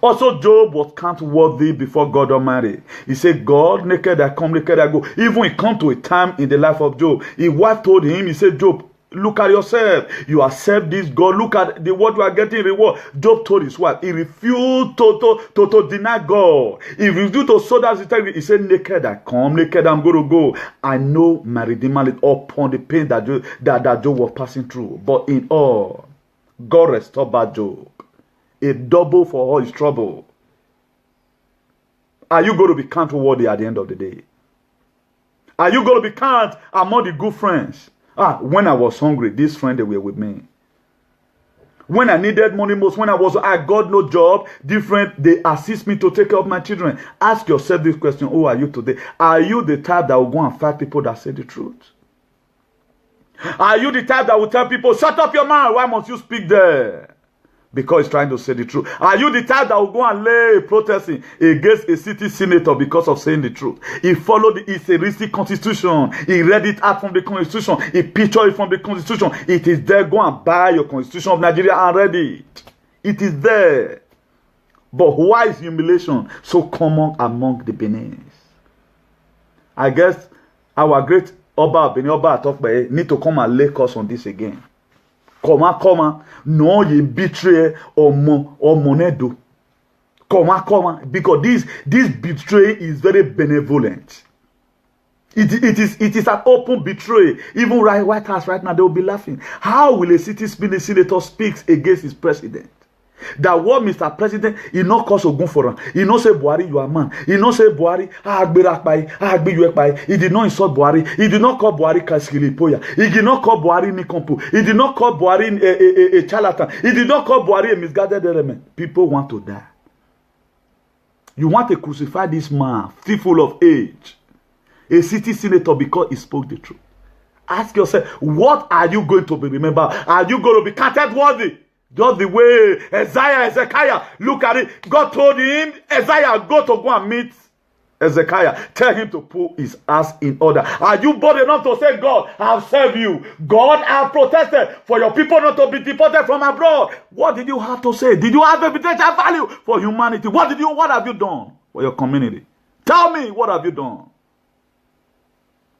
Also, Job was counted worthy before God Almighty. He said, God, naked I come, naked I go. Even it come to a time in the life of Job. His wife told him, he said, Job, look at yourself. You accept this, God. Look at the what you are getting reward. Job told his wife. He refused to deny God. He refused to sow that integrity. He said, naked I come, naked I'm going to go. I know my Redeemer is upon the pain that Job was passing through. But in all, God restored back Job. A double for all his trouble. Are you going to be counted worthy at the end of the day? Are you going to be counted among the good friends? When I was hungry, these friends, they were with me. When I needed money most, when I got no job, different, they assist me to take care of my children. Ask yourself this question, who are you today? Are you the type that will go and fight people that say the truth? Are you the type that will tell people, shut up your mouth, why must you speak there? Because he's trying to say the truth. Are you the type that will go and lay protesting against a city senator because of saying the truth? He followed the Israeli constitution. He read it out from the constitution. He pictured it from the constitution. It is there. Go and buy your constitution of Nigeria and read it. It is there. But why is humiliation so common among the Beninese? I guess our great Oba Benin Oba Atokbe need to come and lay us on this again. Come, no, ye betray or monedo. Come, because this betray is very benevolent. It is an open betray. Even White House right now, they will be laughing. How will a city senator speak against his president? That what Mr. President, he not cause Ogun for him. He not say Buhari, you are man. He not say Buhari, he did not insult Buhari. He did not call Buhari Kaskilipoya. He did not call Buhari Nikompu. He did not call Buhari a charlatan. He did not call Buhari a misguided element. People want to die. You want to crucify this man, fearful of age, a city senator, because he spoke the truth. Ask yourself, what are you going to be remembered? Are you going to be counted worthy? Just the way Hezekiah, look at it. God told him, Isaiah, go and meet Hezekiah. Tell him to put his ass in order. Are you bold enough to say, God, I've served you. God, I've protested for your people not to be deported from abroad. What did you have to say? Did you have a potential value for humanity? What have you done for your community? Tell me, what have you done?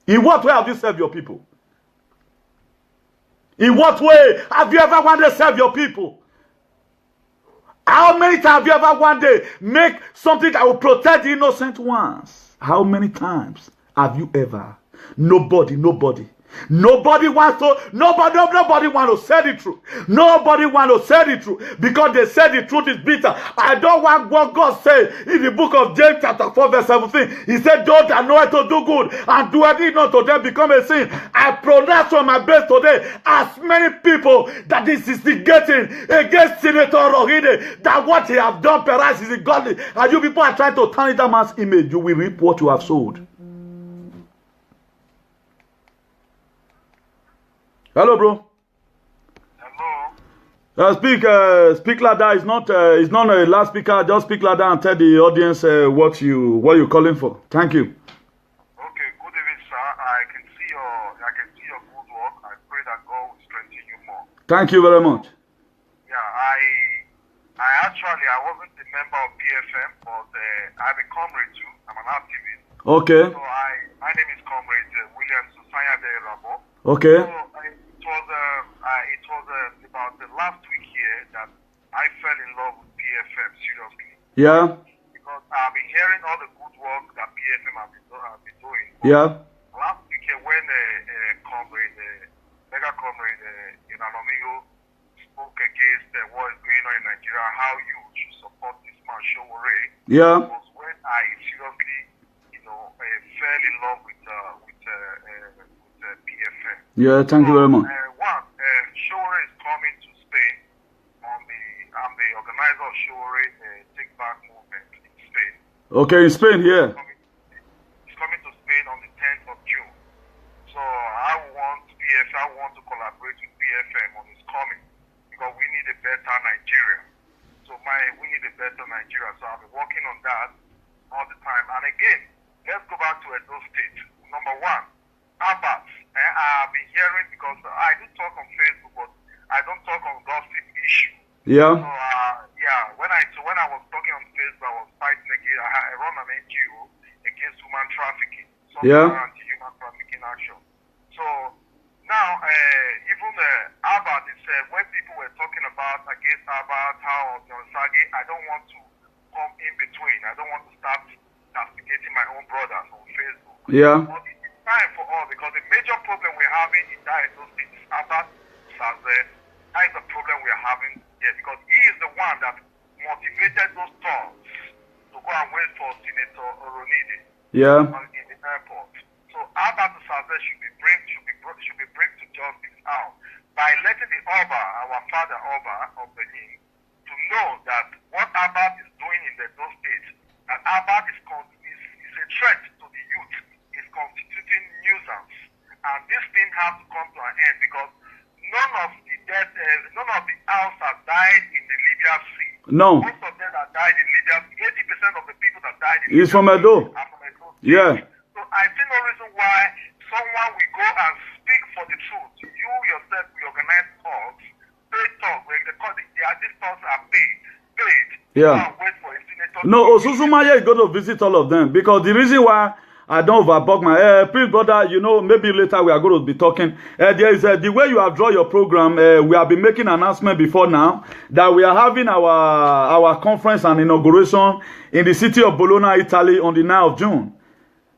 In what way have you served your people? In what way have you ever wanted to serve your people? How many times have you ever wanted to make something that will protect the innocent ones? How many times have you ever? Nobody wants to say the truth. Nobody wants to say the truth because they say the truth is bitter. I don't want what God said in the book of James chapter 4 verse 17. He said, those that know how to do good and do it not to them become a sin. I pronounce from my best today as many people that is instigating against Senator Rohide that what he have done perhaps is godly. And you people are trying to turn that man's image. You will reap what you have sowed. Hello, bro. Hello. Speak louder. It's not a loudspeaker. Just speak louder and tell the audience what you're calling for. Thank you. Okay. Good evening, sir. I can see your good work. I pray that God will strengthen you more. Thank you very much. Yeah, I wasn't a member of PFM, but I'm a comrade too. I'm an activist. Okay. So my name is Comrade William Susanya de Rabo. Okay. So it was about the last week here that I fell in love with PFM seriously. Yeah. Because I've been hearing all the good work that PFM have been doing. Yeah. Last week when mega comrade Inanomigo spoke against what is going on in Nigeria, how you should support this man Showore. Yeah. Was when I seriously, fell in love with PFM. Yeah. Thank you very much. Showore is coming to Spain. I'm the organizer of Showore Take Back movement in Spain. Okay, in Spain, yeah. He's coming to Spain on the 10th of June. So I want to collaborate with PFM on his coming because we need a better Nigeria. We need a better Nigeria. So I've been working on that all the time. And again, let's go back to Edo State. Number one, Abbas. I've been hearing, because I do talk on Facebook, but I don't talk on gossip issue. Yeah. So when I was talking on Facebook, I was fighting against. I run an NGO against human trafficking. Anti-human trafficking action. So now, even Abbas is when people were talking about against Abbas, how Sagi, I don't want to come in between. I don't want to start castigating my own brothers on Facebook. Yeah. But it's time for all, because the major problem we're having in that state is Abbas Sazeh. That is the problem we're having here, because he is the one that motivated those thugs to go and wait for Senator Oronide in the airport. So Abbas Sazeh should be brought to justice now by letting the Oba, our father Oba of Benin, to know that what Abbas is doing in the those states, that Abbas is a threat to the youth, is constituting nuisance, and this thing has to come to an end, because none of the Alps have died in the Libya Sea. No. Most of them that died in Libya, 80% of the people that died in He's Libya from Edo. are from Edo. Yeah. So I see no reason why someone will go and speak for the truth. You yourself will organize talks, paid talks, where these talks are paid. Yeah. Wait for a senator. No, Osusumaya is going to visit all of them, because the reason why I don't overbug my please, brother, maybe later we are going to be talking. There is the way you have drawn your program. We have been making an announcement before now that we are having our conference and inauguration in the city of Bologna, Italy, on the 9th of June.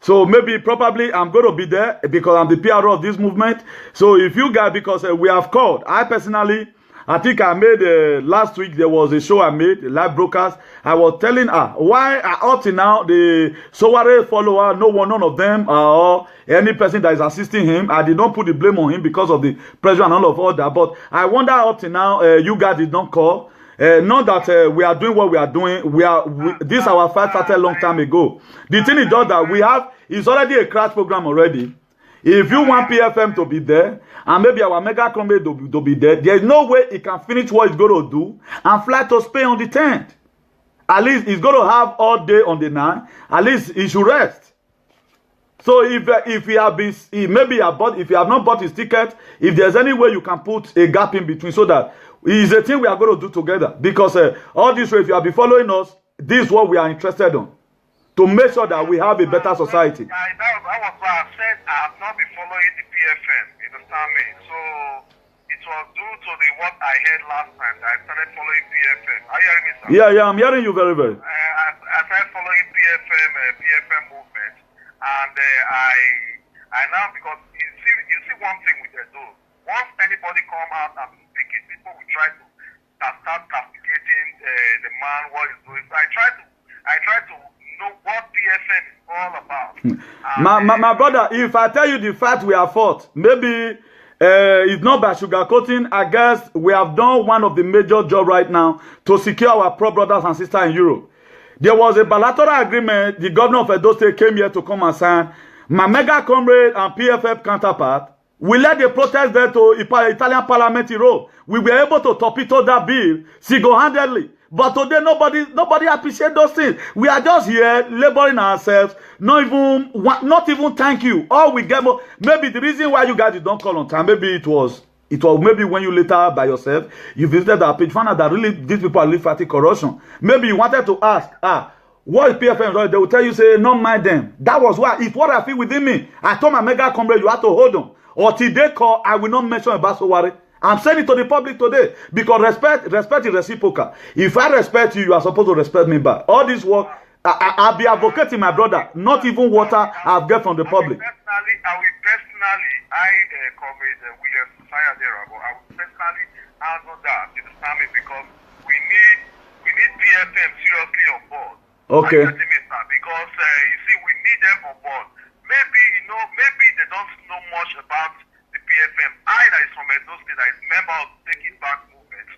So maybe probably I'm going to be there because I'm the PRO of this movement. So if you guys, because we have called, I personally, I think I made last week, there was a show I made, a live broadcast. I was telling her why up to now the Sowore follower, none of them or any person that is assisting him, I did not put the blame on him because of the pressure and all of that. But I wonder up to now, you guys did not call. Not that we are doing what we are doing. This our fight started a long time ago. The thing is just that it's already a crash program already. If you want PFM to be there, and maybe our mega comrade to be there, there is no way he can finish what he's going to do and fly to Spain on the 10th. At least he's going to have all day on the 9th. At least he should rest. So if he have been, if he have not bought his ticket, if there's any way you can put a gap in between, so that it's a thing we are going to do together. Because all this way, if you have been following us, this is what we are interested in, to make sure that we have a better society. That was why I said I have not been following the PFM, you understand me? So it was due to what I heard last time that I started following PFM. Are you hearing me, sir? Yeah, I'm hearing you very well. I started following PFM movement, and I now, because you see one thing with the door. Once anybody come out and speak it, people will try to start castigating the man, what he's doing. So I try to know what PFM is all about. My brother, if I tell you the fact we have fought, maybe it's not by sugarcoating. I guess we have done one of the major jobs right now to secure our pro brothers and sisters in Europe. There was a bilateral agreement. The governor of Edo State came here to come and sign. My mega comrade and PFF counterpart, we led the protest there to Italian Parliament in Rome. We were able to torpedo that bill single-handedly. But today, nobody appreciates those things. We are just here laboring ourselves, not even thank you. All we get, maybe the reason why you guys don't call on time, maybe it was maybe when you later by yourself, you visited our page, found out that really these people are really fighting corruption. Maybe you wanted to ask, what is PFM? They will tell you, say, not mind them. That was why, it's what I feel within me. I told my mega comrade, you have to hold on. Or till they call, I will not mention about Sowore. I'm saying it to the public today because respect is reciprocal. If I respect you, you are supposed to respect me back. All this work, I'll be advocating my brother, not even water I've get from the public. I will personally, Comrade William Sayadera, I will personally handle that, you understand me, because we need PFM seriously on board. Okay. Because you see, we need them on board. Maybe they don't know much about the PFM. That is from Edo State, that is member of Take It Back movement.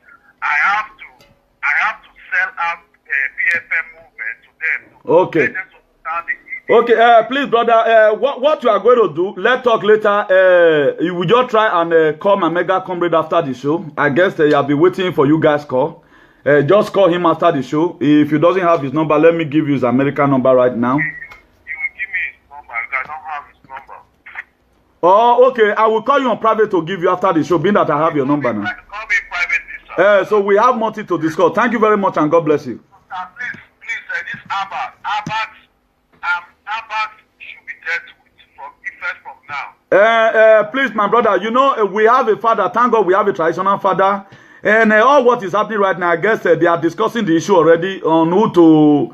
I have to sell out PFM movement to them. Okay. Let them understand the Okay, please, brother, what you are going to do, let's talk later. You will just try and call my mega comrade after the show. I guess I'll be waiting for you guys call. Just call him after the show. If he doesn't have his number, let me give you his American number right now. You will give me his Oh, okay. I will call you on private to give you after the show, being that I have your number now. Call me privately, sir. So we have more to discuss. Thank you very much and God bless you. Please, this Abbas should be dealt with from effect from now. Please, my brother, you know, we have a father. Thank God we have a traditional father. And all what is happening right now, I guess they are discussing the issue already on who to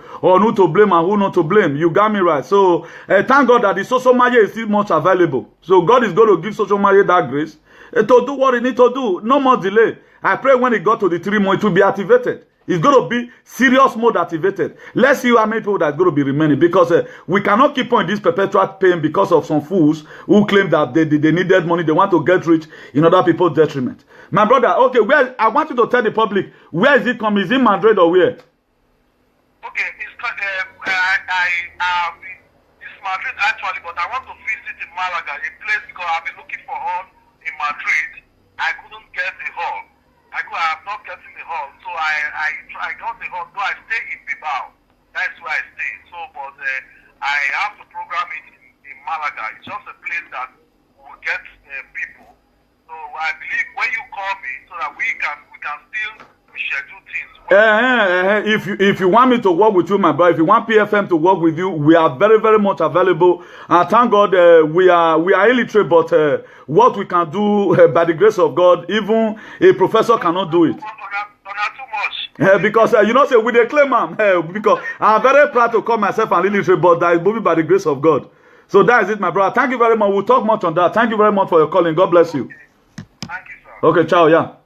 blame and who not to blame. You got me right. So thank God that the social media is still much available. So God is going to give social media that grace to do what it needs to do. No more delay. I pray when it got to the 3 months, it will be activated. It's going to be serious mode activated. Let's see how many people that's going to be remaining, because we cannot keep on this perpetual pain because of some fools who claim that they needed money. They want to get rich in other people's detriment. My brother, okay, I want you to tell the public, where is it coming? Is it Madrid or where? Okay, it's Madrid actually, but I want to visit in Malaga, a place because I've been looking for hall in Madrid. I couldn't get a hall. I have not gotten a hall, so I got a hall. So I stay in Bilbao. That's where I stay. So, but I have to program it in Malaga. It's just a place that will get people. So I believe when you call me, so that we can still schedule things. If you want me to work with you, my brother, if you want PFM to work with you, we are very, very much available. And thank God we are illiterate, but what we can do by the grace of God, even a professor cannot do it. Not too much. Because you know, say with a claim, because I'm very proud to call myself an illiterate, but that is moving by the grace of God. So that is it, my brother. Thank you very much. We'll talk much on that. Thank you very much for your calling. God bless you. Thank you, sir. Okay, ciao, yeah.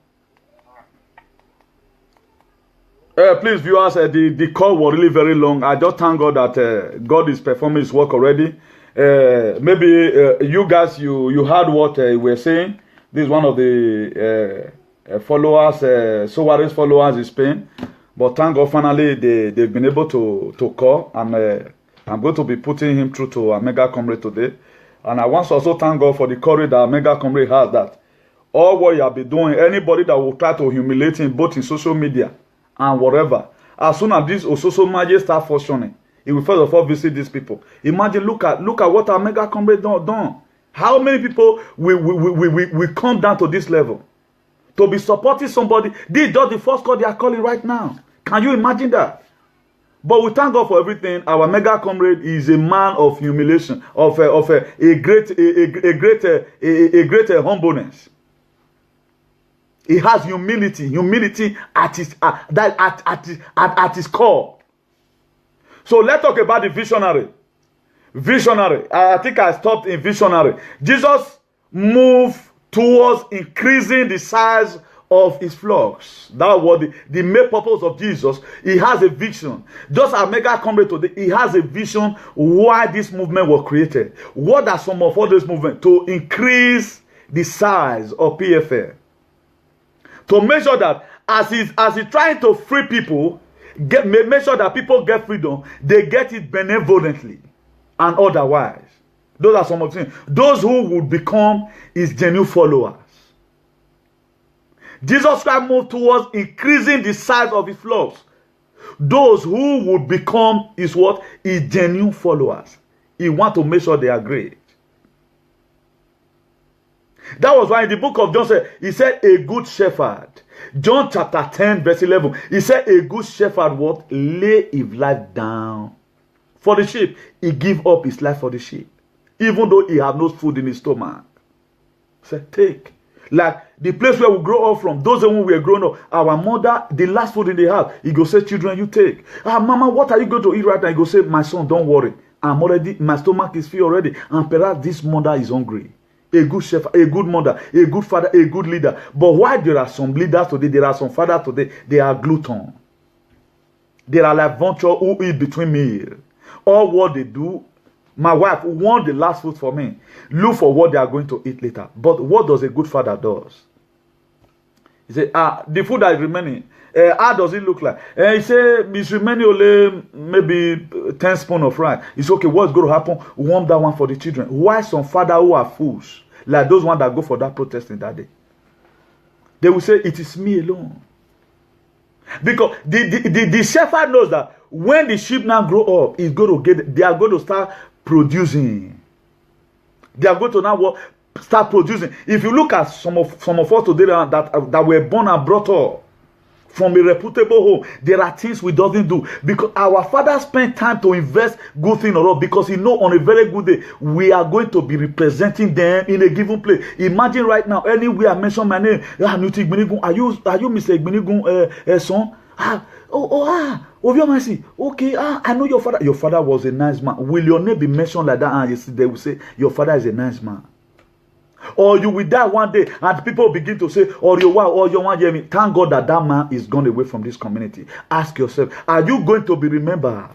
Please, viewers, the call was really very long. I just thank God that God is performing His work already. Maybe you guys, you heard what we were saying. This is one of the followers, Soares followers in Spain. But thank God, finally, they've been able to call. And I'm going to be putting him through to Omega Comrade today. And I want to also thank God for the courage that Omega Comrade has, that all what you have been doing, anybody that will try to humiliate him, both in social media and whatever, as soon as this social media start functioning, he will first of all visit these people. Imagine, look at what our Mega Comrade done. How many people will come down to this level to be supporting somebody? This is just the first call they are calling right now. Can you imagine that? But we thank God for everything. Our Mega Comrade is a man of humiliation, of a great humbleness. He has humility at his core. So let's talk about the visionary. I think I stopped in visionary. Jesus moved towards increasing the size of his flocks. That was the main purpose of Jesus. He has a vision. Just as Mega Comrade today, he has a vision why this movement was created. What are some of all this movement? To increase the size of PFL. To make sure that as he's trying to free people, make sure that people get freedom, they get it benevolently and otherwise. Those are some of the things. Those who would become his genuine followers. Jesus Christ moved towards increasing the size of his flocks. Those who would become his what? His genuine followers. He wants to make sure they are great. That was why in the book of John said, he said a good shepherd. John chapter 10 verse 11. He said a good shepherd what? Lay his life down for the sheep. He give up his life for the sheep. Even though he have no food in his stomach. He said take. Like the place where we grow up from. Those when we were growing up. Our mother, the last food in the house. He go say, children, you take. Mama, what are you going to eat right now? He go say, my son, don't worry. My stomach is filled already. And perhaps this mother is hungry. A good shepherd, a good mother, a good father, a good leader. But why there are some leaders today, there are some fathers today, they are glutton. They are like vulture who eat between meals. All what they do, my wife want the last food for me. Look for what they are going to eat later. But what does a good father do? He say, the food that is remaining, how does it look like? He say, it's remaining only maybe 10 spoons of rice. It's okay, what's going to happen? Warm that one for the children. Why some fathers who are fools, like those ones that go for that protesting that day, they will say, it is me alone. Because the shepherd knows that when the sheep now grow up, they are going to start producing. They are going to now start producing. If you look at some of us today that were born and brought up from a reputable home, there are things we doesn't do because our father spent time to invest good thing or all, because he know on a very good day we are going to be representing them in a given place. Imagine right now, anywhere I mention my name, are you Mr. Igbinigun son? Of your mercy. Okay, I know your father. Your father was a nice man. Will your name be mentioned like that? And they will say your father is a nice man. Or you will die one day and people begin to say, or your wife, or your one year. Thank God that man is gone away from this community. Ask yourself, are you going to be remembered?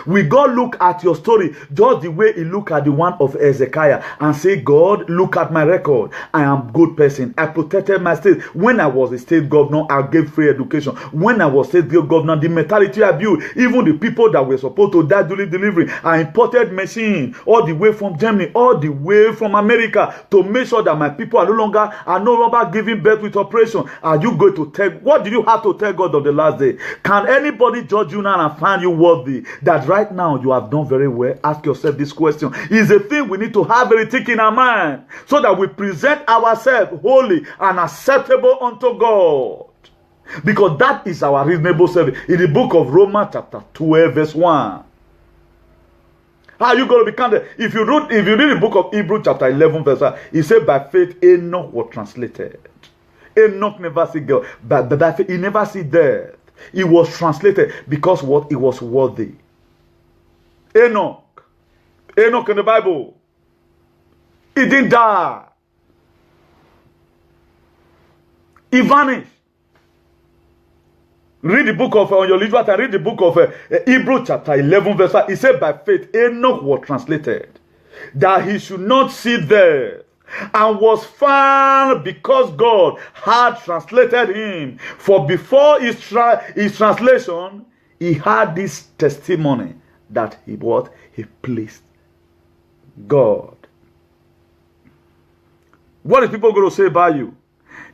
Will God look at your story just the way he looked at the one of Hezekiah and say, God, look at my record. I am a good person. I protected my state. When I was a state governor, I gave free education. When I was state governor, the mentality I built, even the people that were supposed to die during delivery, I imported machine all the way from Germany, all the way from America to make sure that my people are no longer giving birth with operation. Are you going to tell, what did you have to tell God on the last day? Can anybody judge you now and find you worthy that right now you have done very well? Ask yourself this question. Is a thing we need to have everything in our mind so that we present ourselves holy and acceptable unto God, because that is our reasonable service. In the book of Romans chapter 12 verse 1, how are you going to be counted? If you read the book of Hebrews chapter 11 verse 1, it said by faith Enoch was translated. Enoch never see God, but by faith he never see death. He was translated because what? He was worthy. Enoch in the Bible, he didn't die. He vanished. Read the book of, on your literal time, read the book of Hebrews chapter 11 verse 5. He said by faith Enoch was translated, that he should not see death, and was found because God had translated him. For before his translation, he had this testimony that he pleased God. What is people going to say about you?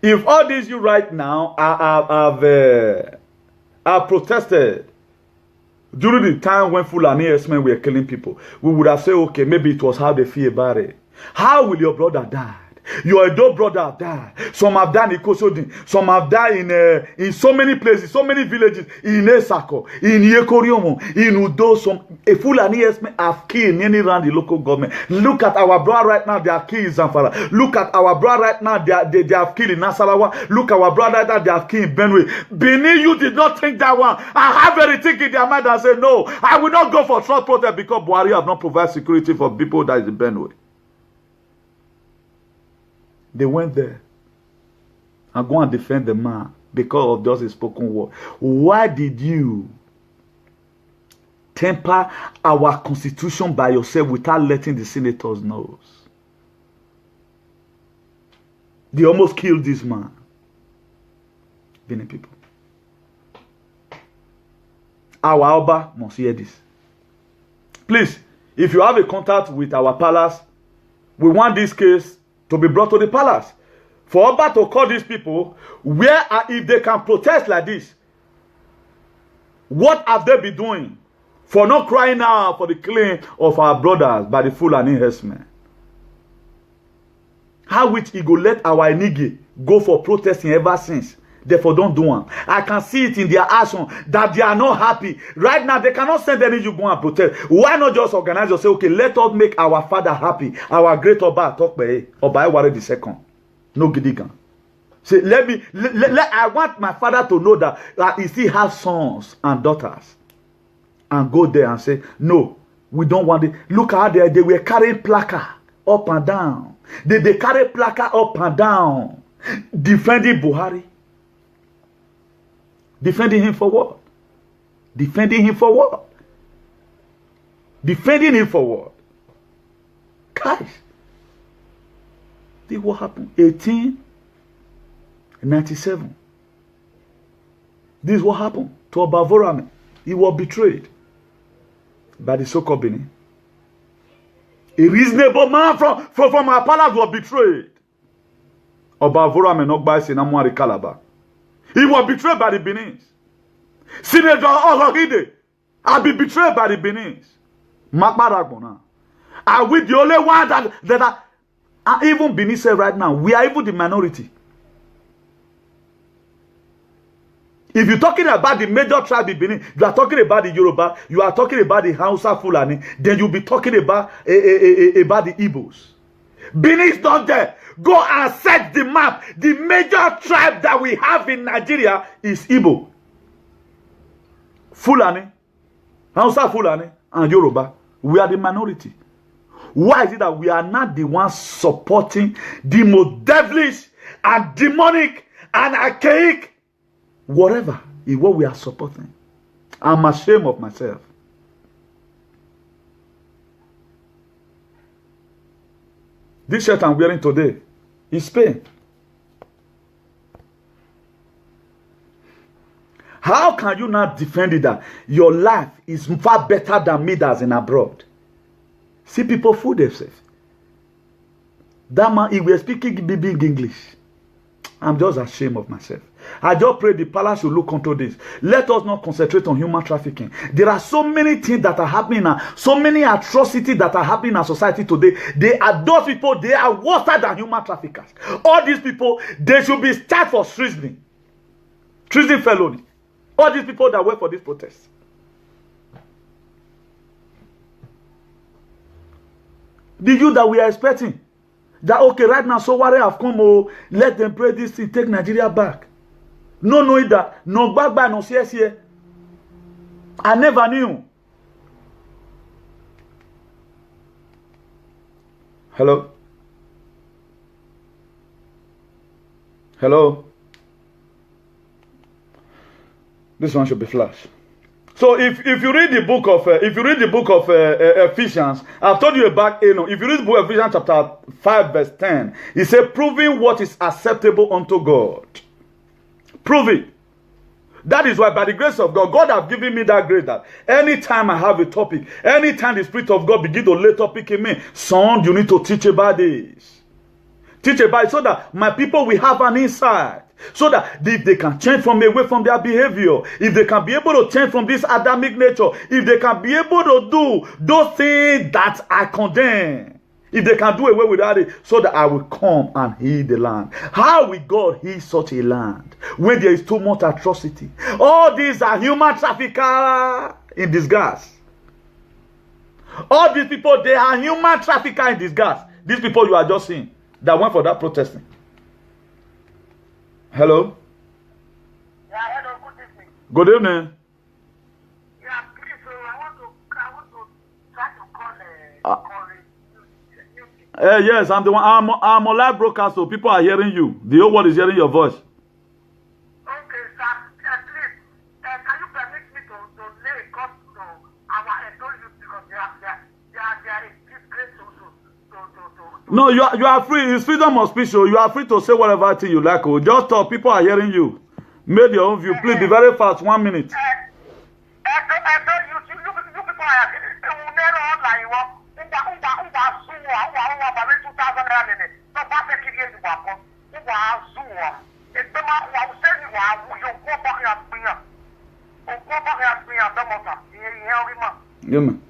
If all these you right now are protested during the time when Fulani S-men were killing people, we would have said, okay, maybe it was how they feel about it. How will your brother die? Your adult brother died. Some have died in Kosodin. Some have died in so many places, so many villages. In Esako, in Yekoriomo, in Udo. A Fulani S-men have killed many around the local government. Look at our brother right now, they are killed in Zamfara. Look at our brother right now, they have killed in Nasarawa. Look at our brother right now, they have killed in Benue. Benin, you did not think that one. I have everything in their mind and say, no, I will not go for short protest because Buhari have not provided security for people that is in Benue. They went there and go and defend the man because of just a spoken word. Why did you temper our constitution by yourself without letting the senators know? They almost killed this man. Benin people. Our Alba must hear this. Please, if you have a contact with our palace, we want this case to be brought to the palace. For Oba to call these people, if they can protest like this, what have they been doing for not crying out for the killing of our brothers by the Fulani herdsmen? How which he go let our Enigi go for protesting ever since? Therefore, don't do one. I can see it in their action that they are not happy. Right now, they cannot send any you go and protest. Why not just organize yourself? Okay, let us make our father happy. Our great Oba talk by Oba Eware the second. No Gidigan. Say, I want my father to know that he still has sons and daughters. And go there and say, no, we don't want it. Look how they were carrying placard up and down. They carry placard up and down. Defending Buhari. Defending him for what? Defending him for what? Defending him for what? Guys, this what happened. 1897. This is what happened to Oba Vorame. He was betrayed by the so-called Benin. A reasonable man from our palace was betrayed. Oba Vorame not by Sinamwari Calabar. He was betrayed by the Benins. Senator Oloride have been betrayed by the Benins. Are we the only one that And even Benin said right now, we are even the minority. If you're talking about the major tribe in Benin, you are talking about the Yoruba, you are talking about the Hausa Fulani, then you'll be talking about the Igbos. Benin is not there. Go and search the map. The major tribe that we have in Nigeria is Igbo, Fulani, Hausa Fulani, and Yoruba. We are the minority. Why is it that we are not the ones supporting the most devilish and demonic and archaic whatever is what we are supporting? I'm ashamed of myself. This shirt I'm wearing today is Spain. How can you not defend it that your life is far better than me that's in abroad? See people fool themselves. That man, he was speaking big English. I'm just ashamed of myself. I just pray the palace should look into this. Let us not concentrate on human trafficking. There are so many things that are happening now, so many atrocities that are happening in our society today. They are those people, they are worse than human traffickers. All these people, they should be charged for treason. Treason felony. All these people that work for this protest. The youth that we are expecting, that okay, right now, so what have come, oh, let them pray this thing, take Nigeria back. No, no, that no back by no CS here. I never knew. Hello? Hello? This one should be flash. So if you read the book of Ephesians, I've told you about if you read the book of Ephesians chapter 5 verse 10, it says proving what is acceptable unto God. Prove it. That is why by the grace of God, God has given me that grace that anytime I have a topic, anytime the Spirit of God begin to lay topic in me, son, you need to teach about this. Teach about it so that my people will have an insight. So that if they can change from away from their behavior, if they can be able to change from this Adamic nature, if they can be able to do those things that I condemn, if they can do away with that, so that I will come and heal the land. How will God heal such a land when there is too much atrocity? All these are human traffickers in disguise. All these people, they are human traffickers in disguise. These people you are just seeing that went for that protesting. Hello? Yeah, hello, good evening. Good evening. Yeah, please, I want to try to call Yes, I'm the one. I'm on live broadcast, so people are hearing you. The whole world is hearing your voice. Okay, sir. Please, can you permit me to lay a cost to our adult youth because they are a disgrace to No, you are free. It's freedom of speech. So you are free to say whatever thing you like. Oh. Just talk. People are hearing you. Make your own view. Please be very fast. 1 minute. Yeah, man.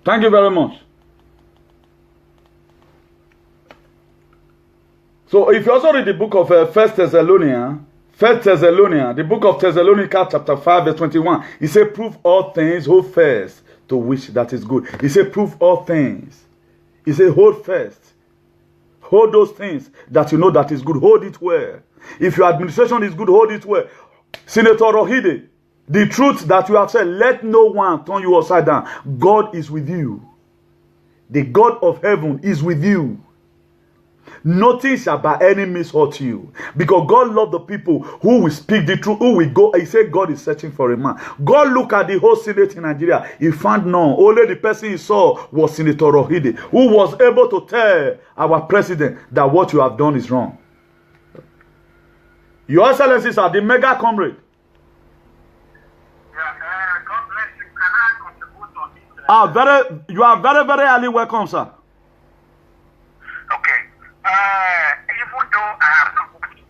Thank you very much. So if you also read the book of 1 Thessalonians, the book of Thessalonica chapter 5 verse 21, he said, prove all things, hold fast to which that is good. He said, prove all things. He said, hold fast. Hold those things that you know that is good. Hold it well. If your administration is good, hold it well. Senator Rohide, the truth that you have said, let no one turn you upside down. God is with you. The God of heaven is with you. Nothing shall by any means hurt you. Because God loves the people who will speak the truth, who will go. He said God is searching for a man. God looked at the whole Senate in Nigeria. He found none. Only the person he saw was Senator Rohide, who was able to tell our president that what you have done is wrong. Your Excellencies are the mega comrade. God bless you. Can I contribute on this? You are very, very highly welcome, sir. Okay. Even though I have not watched the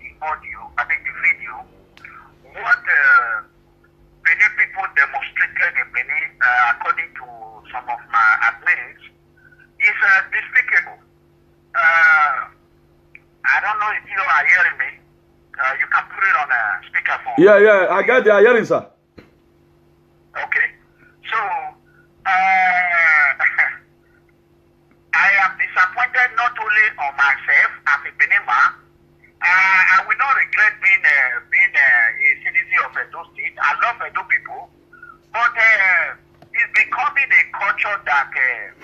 video, what Benin people demonstrated in Benin, according to some of my admins, is despicable. Yeah, I got the hearing, sir. Okay. So, I am disappointed not only on myself as a Benema. I will not regret being a citizen of Edo State. I love Edo people. But it's becoming a culture that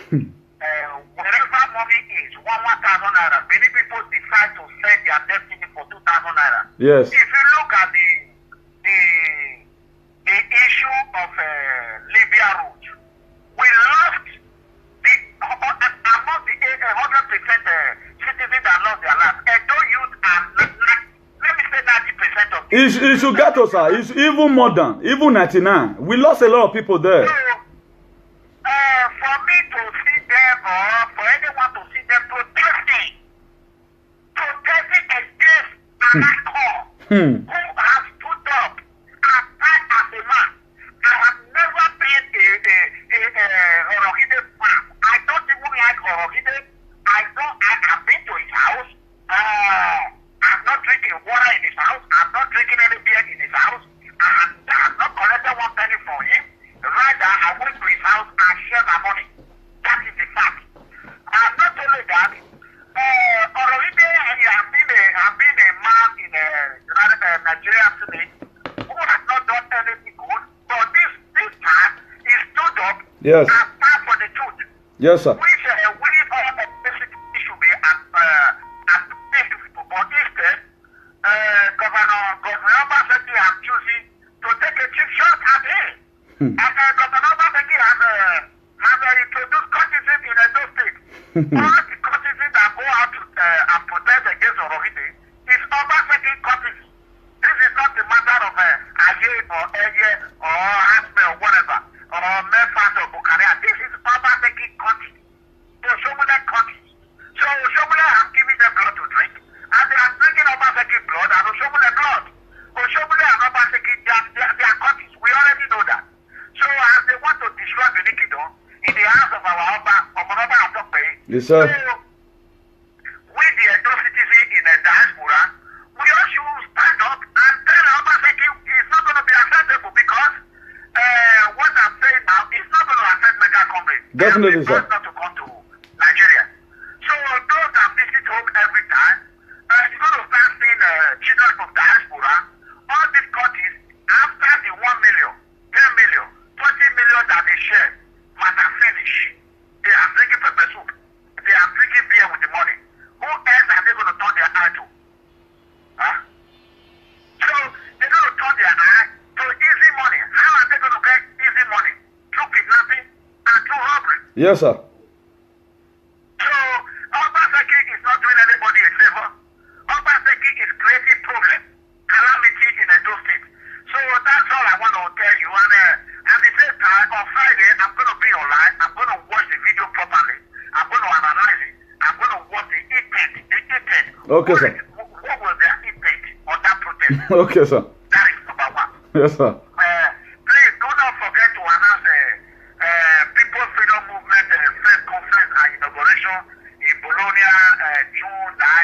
wherever money is, 1,000 naira, many people decide to sell their destiny for 2,000 naira. Yes. If you look at the issue of Libya route, we lost among the 100% citizens that lost their lives. Edo youth are, let me say 90% of them. It should get us, sir. It's even more than, even 99. We lost a lot of people there. So, for me to see them or for anyone to see them protesting against Anako, who has stood up and fight as a man. I have never been a Orohide fan. I don't even like Orohide. I have been to his house. I'm not drinking water in his house. I'm not drinking any beer in his house. I have not collected 1 penny from him. Rather, I went to his house and shared my money. That is the fact. And not only that, Orohide has been a man in Nigeria today who has not done anything good. But this time, he stood up Yes. and stand for the truth. Yes, sir. Which we all basically should be at people. But instead, Governor Obaseki has chosen to take a cheap shot at him. And Governor Obaseki has introduced courtesy in Edo State. All the courtesy that go out to and protest against Orohide is Obaseki courtesy. This is not a matter of Aye or Eye or Asme or whatever, or Mefas or Bukaria. This is Obaseki courtesy. So Shomule courtesy. So Shomule has given them blood to drink, and they are drinking Obaseki blood and Shomule blood. Shomule and Obaseki, they are courtesy. We already know that. So as they want to destroy Benin Kingdom in the hands of our Oba Atokpe, Yes, sir. so we the Edo citizens in the diaspora, we all should stand up and tell Obaseki it's not going to be acceptable because what I'm saying now is not going to affect Mega Comrade. Definitely, sir. Not to come to Nigeria. So those that visit home every time, you're going to start seeing children from diaspora, all these countries, after the 1 million, 10 million, 20 million that they share, must have finished. They are drinking pepper soup. They are drinking beer with the money. Who else are they going to turn their eye to? Huh? So they're going to turn their eye to easy money. How are they going to get easy money? Through kidnapping and through robbery. Yes, sir. So Obaseki is not doing anybody a favor. Obaseki is creating problem, calamity in Edo State. So that's all I want to tell you. And at the same time, on Friday, I'm going to be online. I'm going to watch the video properly. I'm going to analyze it. I'm going to watch the intent. Okay, sir. What was their intent on that protest? Okay, sir. That is number one. Yes, sir. Please do not forget to announce People's Freedom Movement first conference and inauguration in Bologna,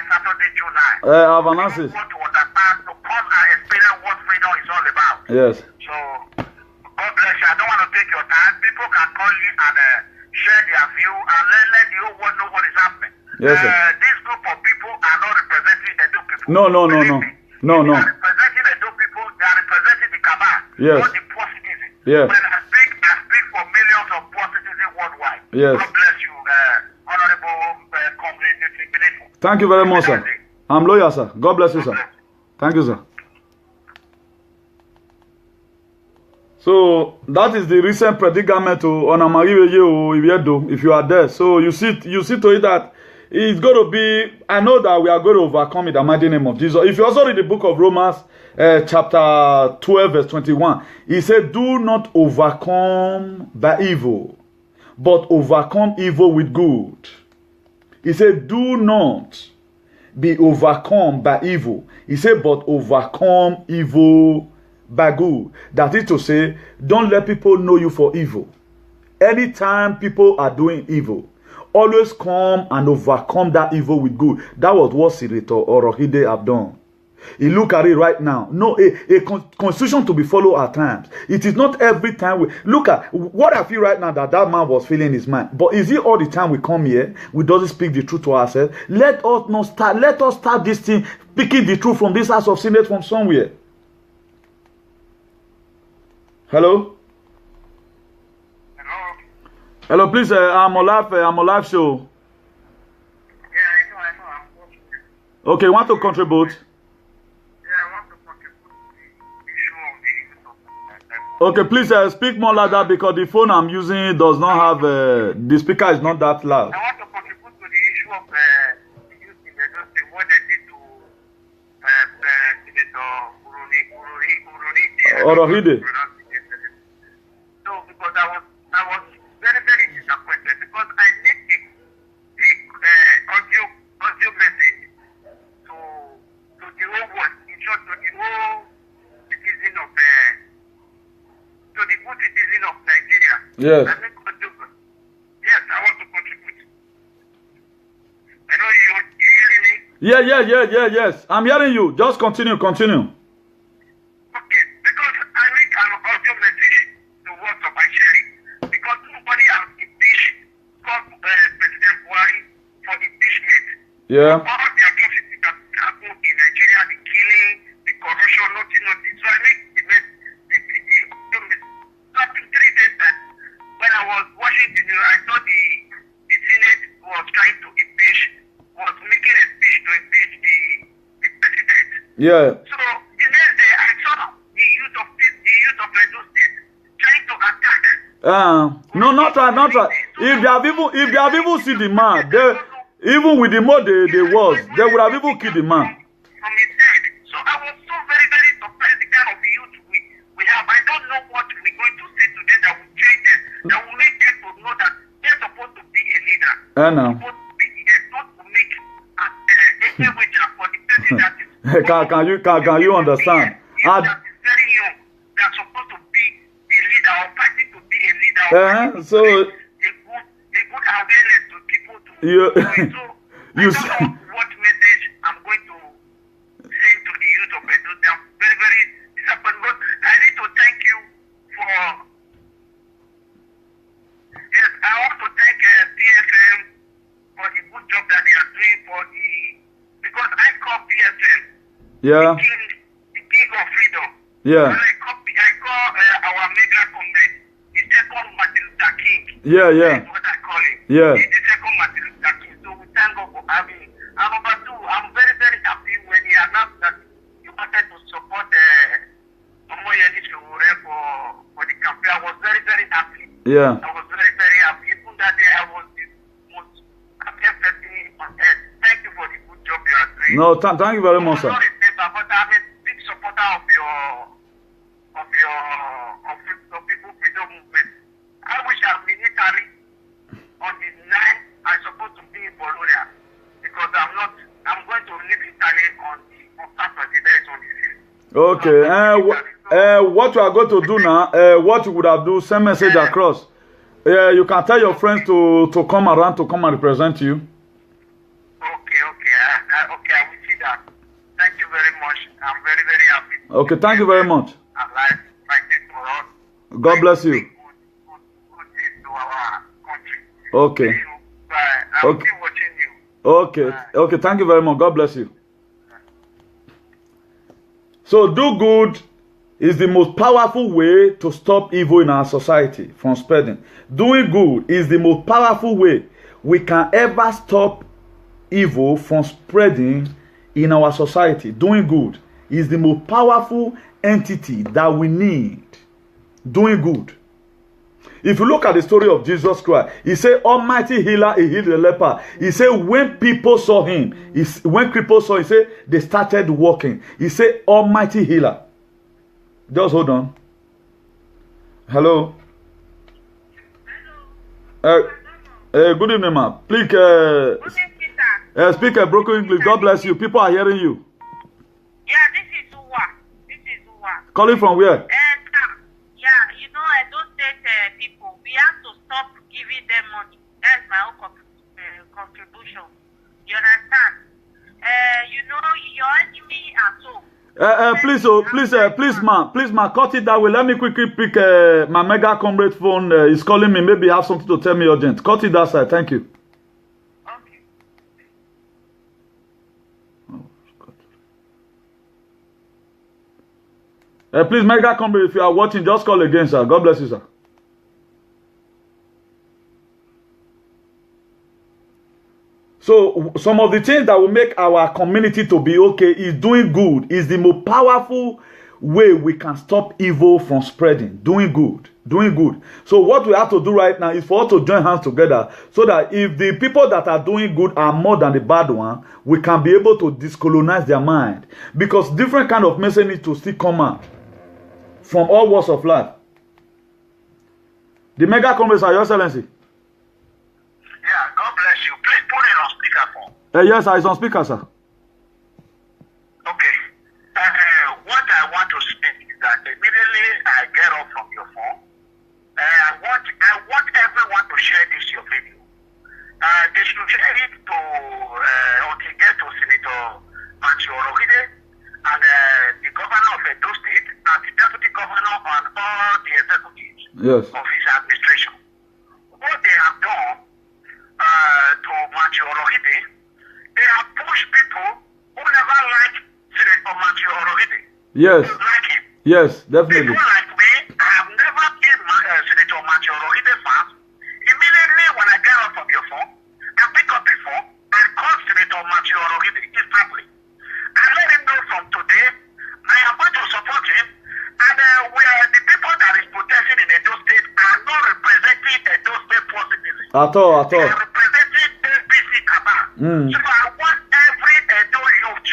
Saturday, June 9. I've announced it. You want to understand, to come and experience what freedom is all about. Yes. So, God bless you. I don't want to take your time. People can call you and share their view and let the whole world know what is happening. Yes, sir. This group of people are not representing Edo people. No. Believe me. No. They are representing Edo people. They are representing the cabal. Yes. Not the poor citizens. Yes. When I speak for millions of poor citizens worldwide. Yes. God bless you, Honorable Comrade Benito. Thank you very much, sir. I'm loyal, sir. God bless you, sir. Thank you, sir. So that is the recent predicament to Onamariwe if you are there. So you see to it that it's going to be, I know that we are going to overcome in the mighty name of Jesus. If you also read the book of Romans, chapter 12, verse 21, he said, do not overcome by evil, but overcome evil with good. He said, do not be overcome by evil. He said, but overcome evil by good. That is to say, don't let people know you for evil. Anytime people are doing evil, always come and overcome that evil with good. That was what Senator Orohide have done. You look at it right now. No, a constitution to be followed at times. It is not every time we look at what I feel right now that man was feeling in his mind. But is it all the time we come here? We doesn't speak the truth to ourselves. Let us start this thing, speaking the truth from this house of Senate from somewhere. Hello? Hello? Hello, please, I'm on live show. Yeah, I know. I'm watching it. Okay, want to contribute? Yeah, I want to contribute to the issue of the Okay, please speak more like that because the phone I'm using does not have, the speaker is not that loud. I want to contribute to the issue of the youth in Edo State, what they did to Senator Orohide. So, because I was very, very disappointed because I made a audio message to the whole world, in short, to the whole citizen of to the good citizen of Nigeria. Yes. I make audio. Yes, I want to contribute. I know you hearing me? Yes. I'm hearing you. Just continue. Okay, because I make an audio message to WhatsApp actually, because nobody has impeached President Buhari for impeachment. Yeah. All the atrocities that happened in Nigeria, the killing, the corruption, nothing. So I make the audio message. After 3 days back, when I was watching the news, I saw the Senate was trying to impeach, was making a speech to impeach the president. Yeah. So the next day, I saw the youth of Edo State trying to attack. No, not try. If they have even seen the man, even with the mode they was, they would have even killed the man. From his head. So I was so very, very surprised the kind of youth we have. I don't know what we're going to say today that will change them, that will make them to know that they're supposed to be a leader. I know. Supposed to be not to make a wager for the person that is. Can you understand? That is very young. They're supposed to be a leader or fighting to be a leader. Or So a good awareness to people to. you So I don't know what message I'm going to send to the youth of Edo. I'm very, very disappointed. But I need to thank you for. Yes, I want to thank PFM for the good job that they are doing because I call PFM yeah. the king of freedom. Yeah. And I call our mega comrade the second Martin Luther King. Yeah. That's what I call him. Yeah. He's the second Martin Luther King. So we thank God for having him. And number two, I'm very, very happy when he announced that he wanted to support Omoyele Sowore for the campaign. I was very, very happy. Yeah. I was very, very happy. Even that day, I was the most happiest person on earth. Thank you for the good job you are doing. No, thank you very much, sir. I'm not a member, but I'm a big supporter of People Freedom Movement. I wish I'm military on the 9th. I'm supposed to be in Bologna because I'm going to leave Italy on Saturday. That's on the 5th. Okay. What you are going to do now? What you would have do? Send message across. You can tell your friends to come around to come and represent you. Okay. I will see that. Thank you very much. I'm very, very happy. Okay, thank you very much. Alive, fighting for us. God bless you. Good things to our country. Okay. Bye. I'll Okay. keep watching you. Okay, thank you very much. God bless you. So, do good is the most powerful way to stop evil in our society from spreading. Doing good is the most powerful way we can ever stop evil from spreading in our society. Doing good is the most powerful entity that we need. Doing good. If you look at the story of Jesus Christ, he said, Almighty healer, he healed the leper. He said, when people saw him, he said, they started walking. He said, Almighty healer. Just hold on. Hello. Good evening, ma'am. Please speak a broken English. God bless you. People are hearing you. Yeah, this is Uwa. Calling from where? I don't take people. We have to stop giving them money. That's my own contribution. You understand? Your enemy and so Please, man, cut it that way. Let me quickly pick my mega comrade phone. He's calling me. Maybe have something to tell me urgent. Cut it that side. Thank you. Please, mega comrade, if you are watching, just call again, sir. God bless you, sir. So some of the things that will make our community to be okay is doing good. Is the most powerful way we can stop evil from spreading. Doing good. So what we have to do right now is for us to join hands together so that if the people that are doing good are more than the bad one, we can be able to discolonize their mind. Because different kind of message need to still come out from all walks of life. The mega comrades, Your Excellency. Yeah, God bless you. Please put it on speakerphone. Yes, I is on speaker, sir. Okay. What I want to speak is that immediately I get off from your phone, I want everyone to share this your video. They should share it to get to Senator Matthew Orogide and the governor of Edo State and the deputy governor and all the executives of his administration. What they have done to Matthew Orogide, they have pushed people who never liked Senator Matthew Orogide. Yes. Like him. Yes, definitely. People like me, I have never been Senator Matthew Orogide fan. Immediately when I get off from your phone, I pick up the phone and call Senator Matthew Orogide instantly. I let him know from today, I am going to support him, and the people that is protesting in Edo State are not representing Edo State positively. At all. They are representing APC Cabal. So I want every Edo youth,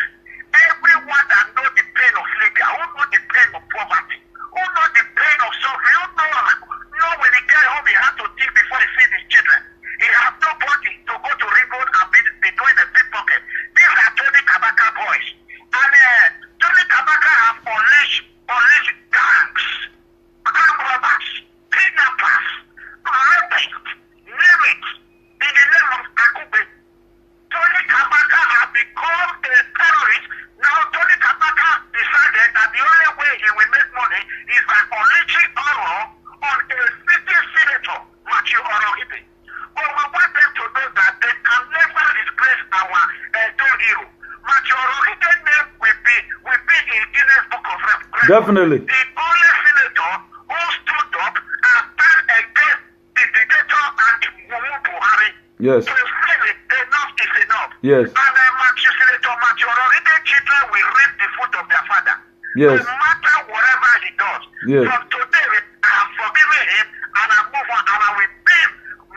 everyone that knows the pain of labor, who knows the pain of poverty, who knows the pain of suffering, who know when he get home he has to think before he feeds his children. He has nobody to go to Ringo and be doing a pickpocket. These are Tony Kabaka boys. And Tony Kabaka have unleashed gangs, armed robbers, kidnappers, rapists, name it, in the name of Akube. Tony Kabaka has become a terrorist. Now Tony Kabaka decided that the only way he will make money is by unleashing horror on a sitting senator, Matthew Orogide. But we want them to know that they can never disgrace our Edo hero. Matthew Orogide name will be in Guinness Book of Records. Definitely. The only senator who stood up and stand against the dictator and Muhammadu Buhari. Yes. To say enough is enough. Yes. And Senator Matthew Orogide children will reap the fruit of their father. Yes. No matter whatever he does. Yes. From today, I have forgiven him and I move on and I will be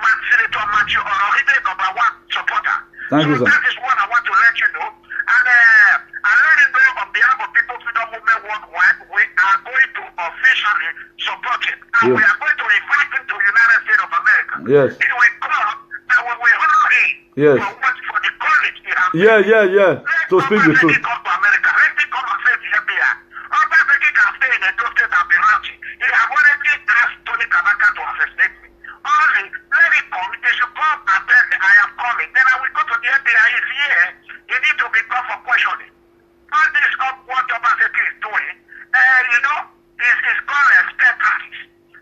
Senator Matthew Orogide #1 supporter. Thank you, sir. That is what I want to let you know. And I let you know on behalf of People Freedom Movement worldwide, we are going to officially support him. And we are going to invite him to the United States of America. Yes. He will come and we will honor him for the courage he has. Yeah. To speak the truth. Come to America. Let him come and face the FBI. Other people can stay in Edo State and be ranching. He have already asked Tony Kabaka to assassinate me. Only let him come. They should come and tell me I am coming. Then I will go to the FBI. He's here. He need to be called for questioning. All this what Obaseki is doing, is called a spare parties.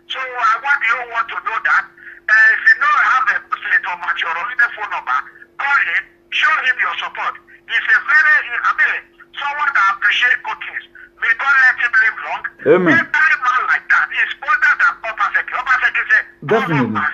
So I want the whole world to know that. If you know I have a Senator Matthew Orogide phone number, call him, show him your support. He's a someone that appreciates good things. May God let him live long. Amen. Every man like that is older than Obaseki. Obaseki said, Definitely. Come on, my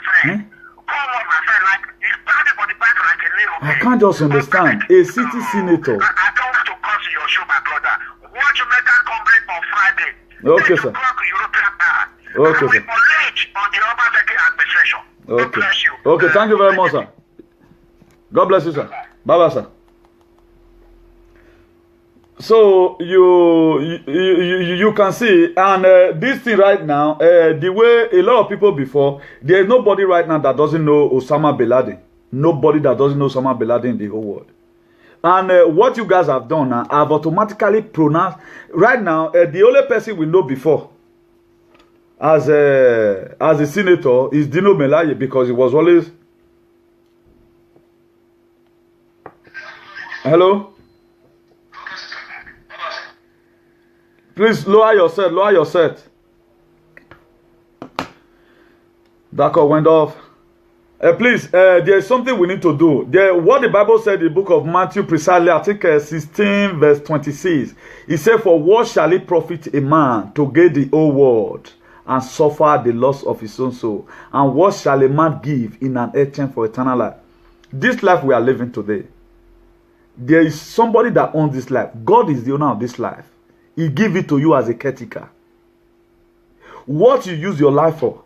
friend. Like he's standing for the back like a little I can't just understand. A city senator. I don't want to cross your show, my brother. Watch Jamaica comrade on Friday. Okay, sir. European time. Okay, sir. We college on the Obaseki administration. God Okay. bless you. Okay, thank you very much, sir. God bless you, sir. Bye-bye, sir. So you can see, and this thing right now, the way a lot of people before, there is nobody right now that doesn't know Osama bin Laden. Nobody that doesn't know Osama bin Laden in the whole world. And what you guys have done now, I've automatically pronounced right now. The only person we know before as a senator is Dino Melaye, because he was always. Hello. Please lower your set. Lower your set. That call went off. Please, there's something we need to do. What the Bible said in the book of Matthew, precisely, I think 16 verse 26. It said, "For what shall it profit a man to gain the whole world and suffer the loss of his own soul? And what shall a man give in an exchange for eternal life?" This life we are living today, there is somebody that owns this life. God is the owner of this life. He give it to you as a caretaker. What you use your life for,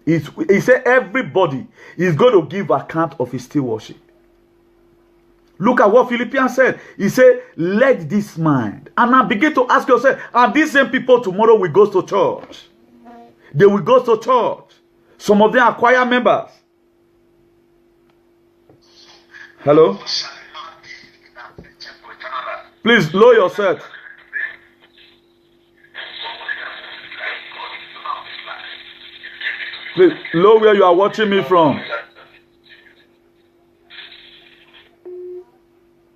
he said everybody is going to give account of his stewardship. Look at what Philippians said. He said, "Let this mind." And now begin to ask yourself, are these same people tomorrow will go to church? They will go to church. Some of them are choir members. Hello? Please lower yourself. Please, low where you are watching me from.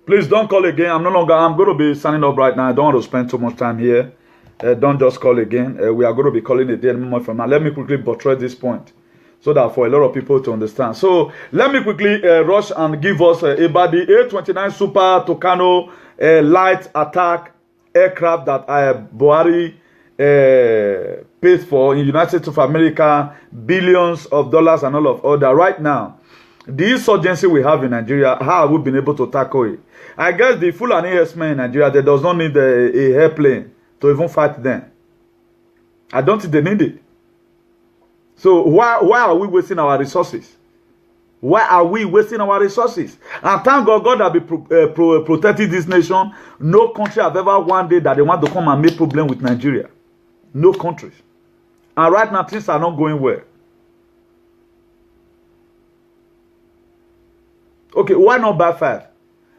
Please don't call again. I'm going to be signing up right now. I don't want to spend too much time here. Don't just call again. We are going to be calling a day moment from now. Let me quickly buttress this point so that for a lot of people to understand. So let me quickly rush and give us about the A-29 Super Tucano light attack aircraft that Buhari paid for in the United States of America, billions of dollars and all of other. Right now, the insurgency we have in Nigeria, how have we been able to tackle it? I guess the Fulani herdsmen in Nigeria, they does not need a airplane to even fight them. I don't think they need it. So why are we wasting our resources? Why are we wasting our resources? And thank God, God has been protecting this nation. No country have ever one day that they want to come and make problem with Nigeria. No countries. And right now, things are not going well. Okay, why not backfire?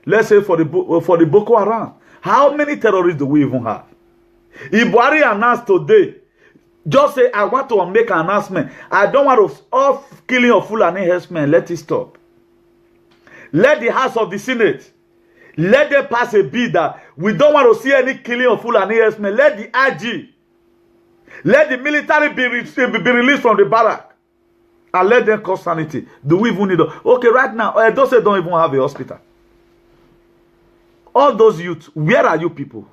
Let's say for the Boko Haram. How many terrorists do we even have? If Buhari announced today, just say, I want to make an announcement. I don't want to off killing of Fulani herdsmen. Let it stop. Let the House of the Senate, let them pass a bill that we don't want to see any killing of Fulani herdsmen. Let the IG, let the military be released from the barrack. And let them cause sanity. Do we even need a... Okay, right now, those don't even have a hospital. All those youths, where are you people?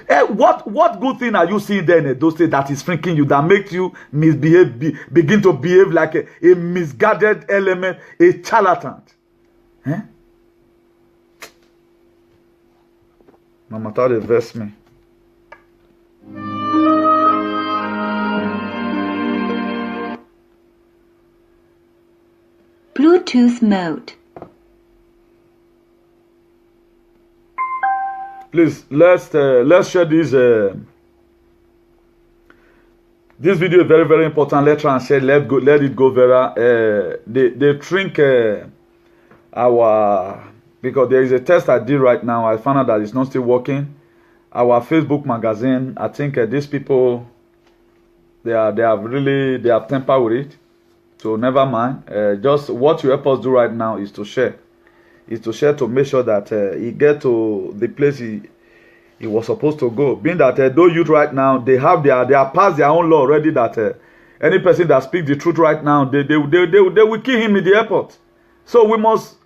What good thing are you seeing there in those states that is freaking you, that makes you begin to behave like a misguided element, a charlatan? Eh? Mama thought they vex me. Bluetooth mode. Please, let's share this. This video is very, very important. Let's try and share. Let it go viral. They shrink because there is a test I did right now. I found out that it's not still working. Our Facebook magazine. I think these people they have tempered with it. So never mind. Just what you help us do right now is to share. Is to share to make sure that he get to the place he was supposed to go. Being that those youth right now, they have they are passed their own law already that any person that speaks the truth right now, they will kill him in the airport. So we must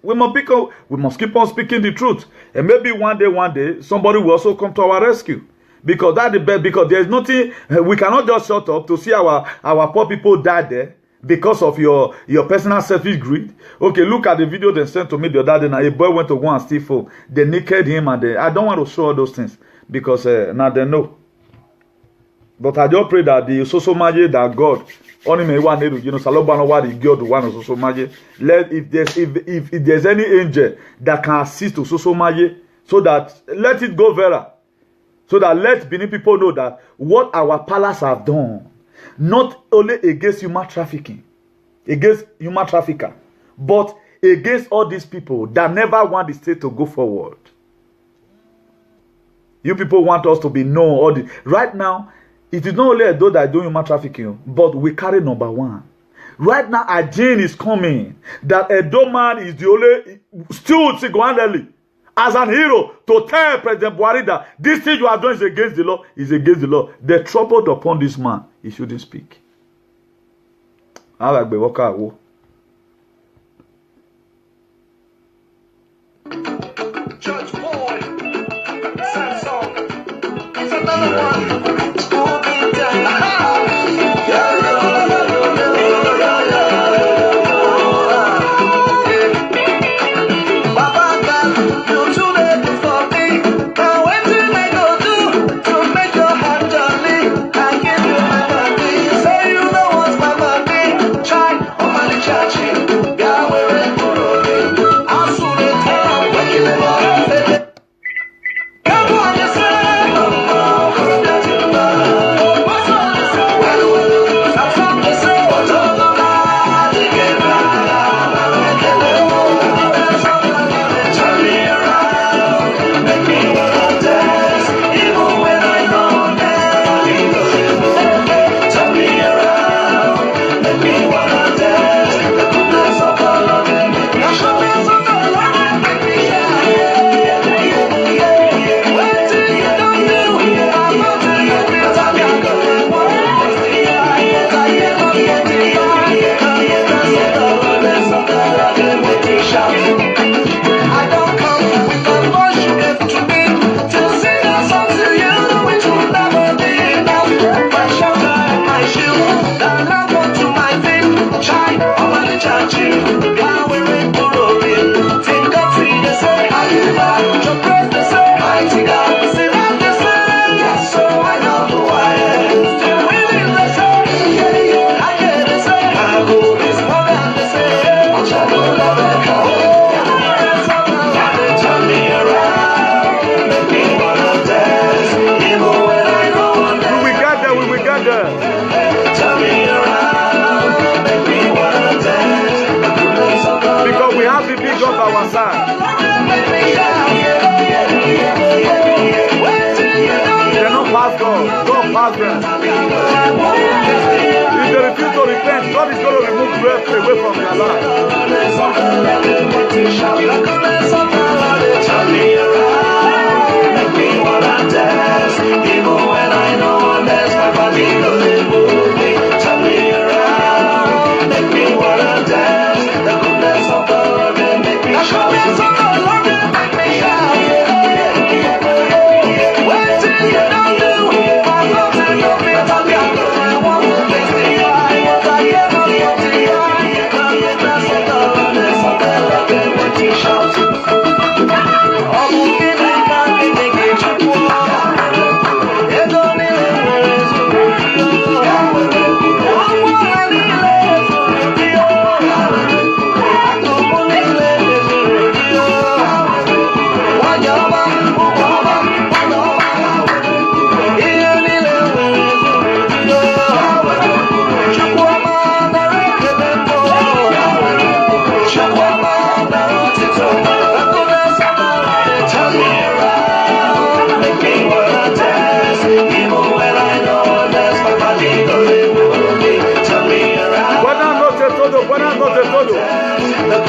keep on speaking the truth. And maybe one day somebody will also come to our rescue. Because that's the best, because there's nothing, we cannot just shut up to see our poor people die there. Because of your personal selfish greed. Okay, look at the video they sent to me the other day. Now a boy went to go and steal phone. They naked him and I don't want to show all those things because now they know. But I just pray that the social magic that God only may want to Salobano what the God one social magic. If there's any angel that can assist to social magic, so that let it go viral. So that let Benin people know that what our palace have done. Not only against human trafficking, against human trafficker, but against all these people that never want the state to go forward. You people want us to be known. Right now, it is not only those that do human trafficking, but we carry number one. Right now, a gene is coming that a man is the only still single-handedly as an hero to tell President Buhari that this thing you have done is against the law, is against the law. They troubled upon this man. He shouldn't speak. I like the worker. Judge Boy, Samsung, it's another one.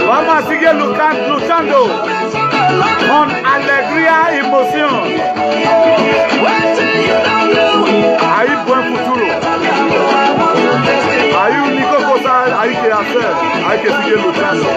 Vamos a seguir luchando con alegría y emoción. Hay buen futuro. Hay única cosa hay que hacer. Hay que seguir luchando.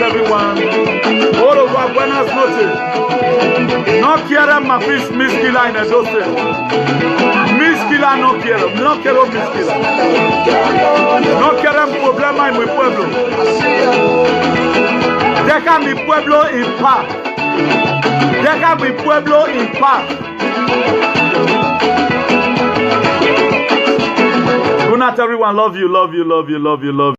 Everyone, all over buenas noches. No quiero más Miskila en el doce. Miskila no quiero Miskila. No quiero problema en mi pueblo. Deja mi pueblo en paz. Deja mi pueblo en paz. Good night, everyone. Love you, love you, love you, love you, love you.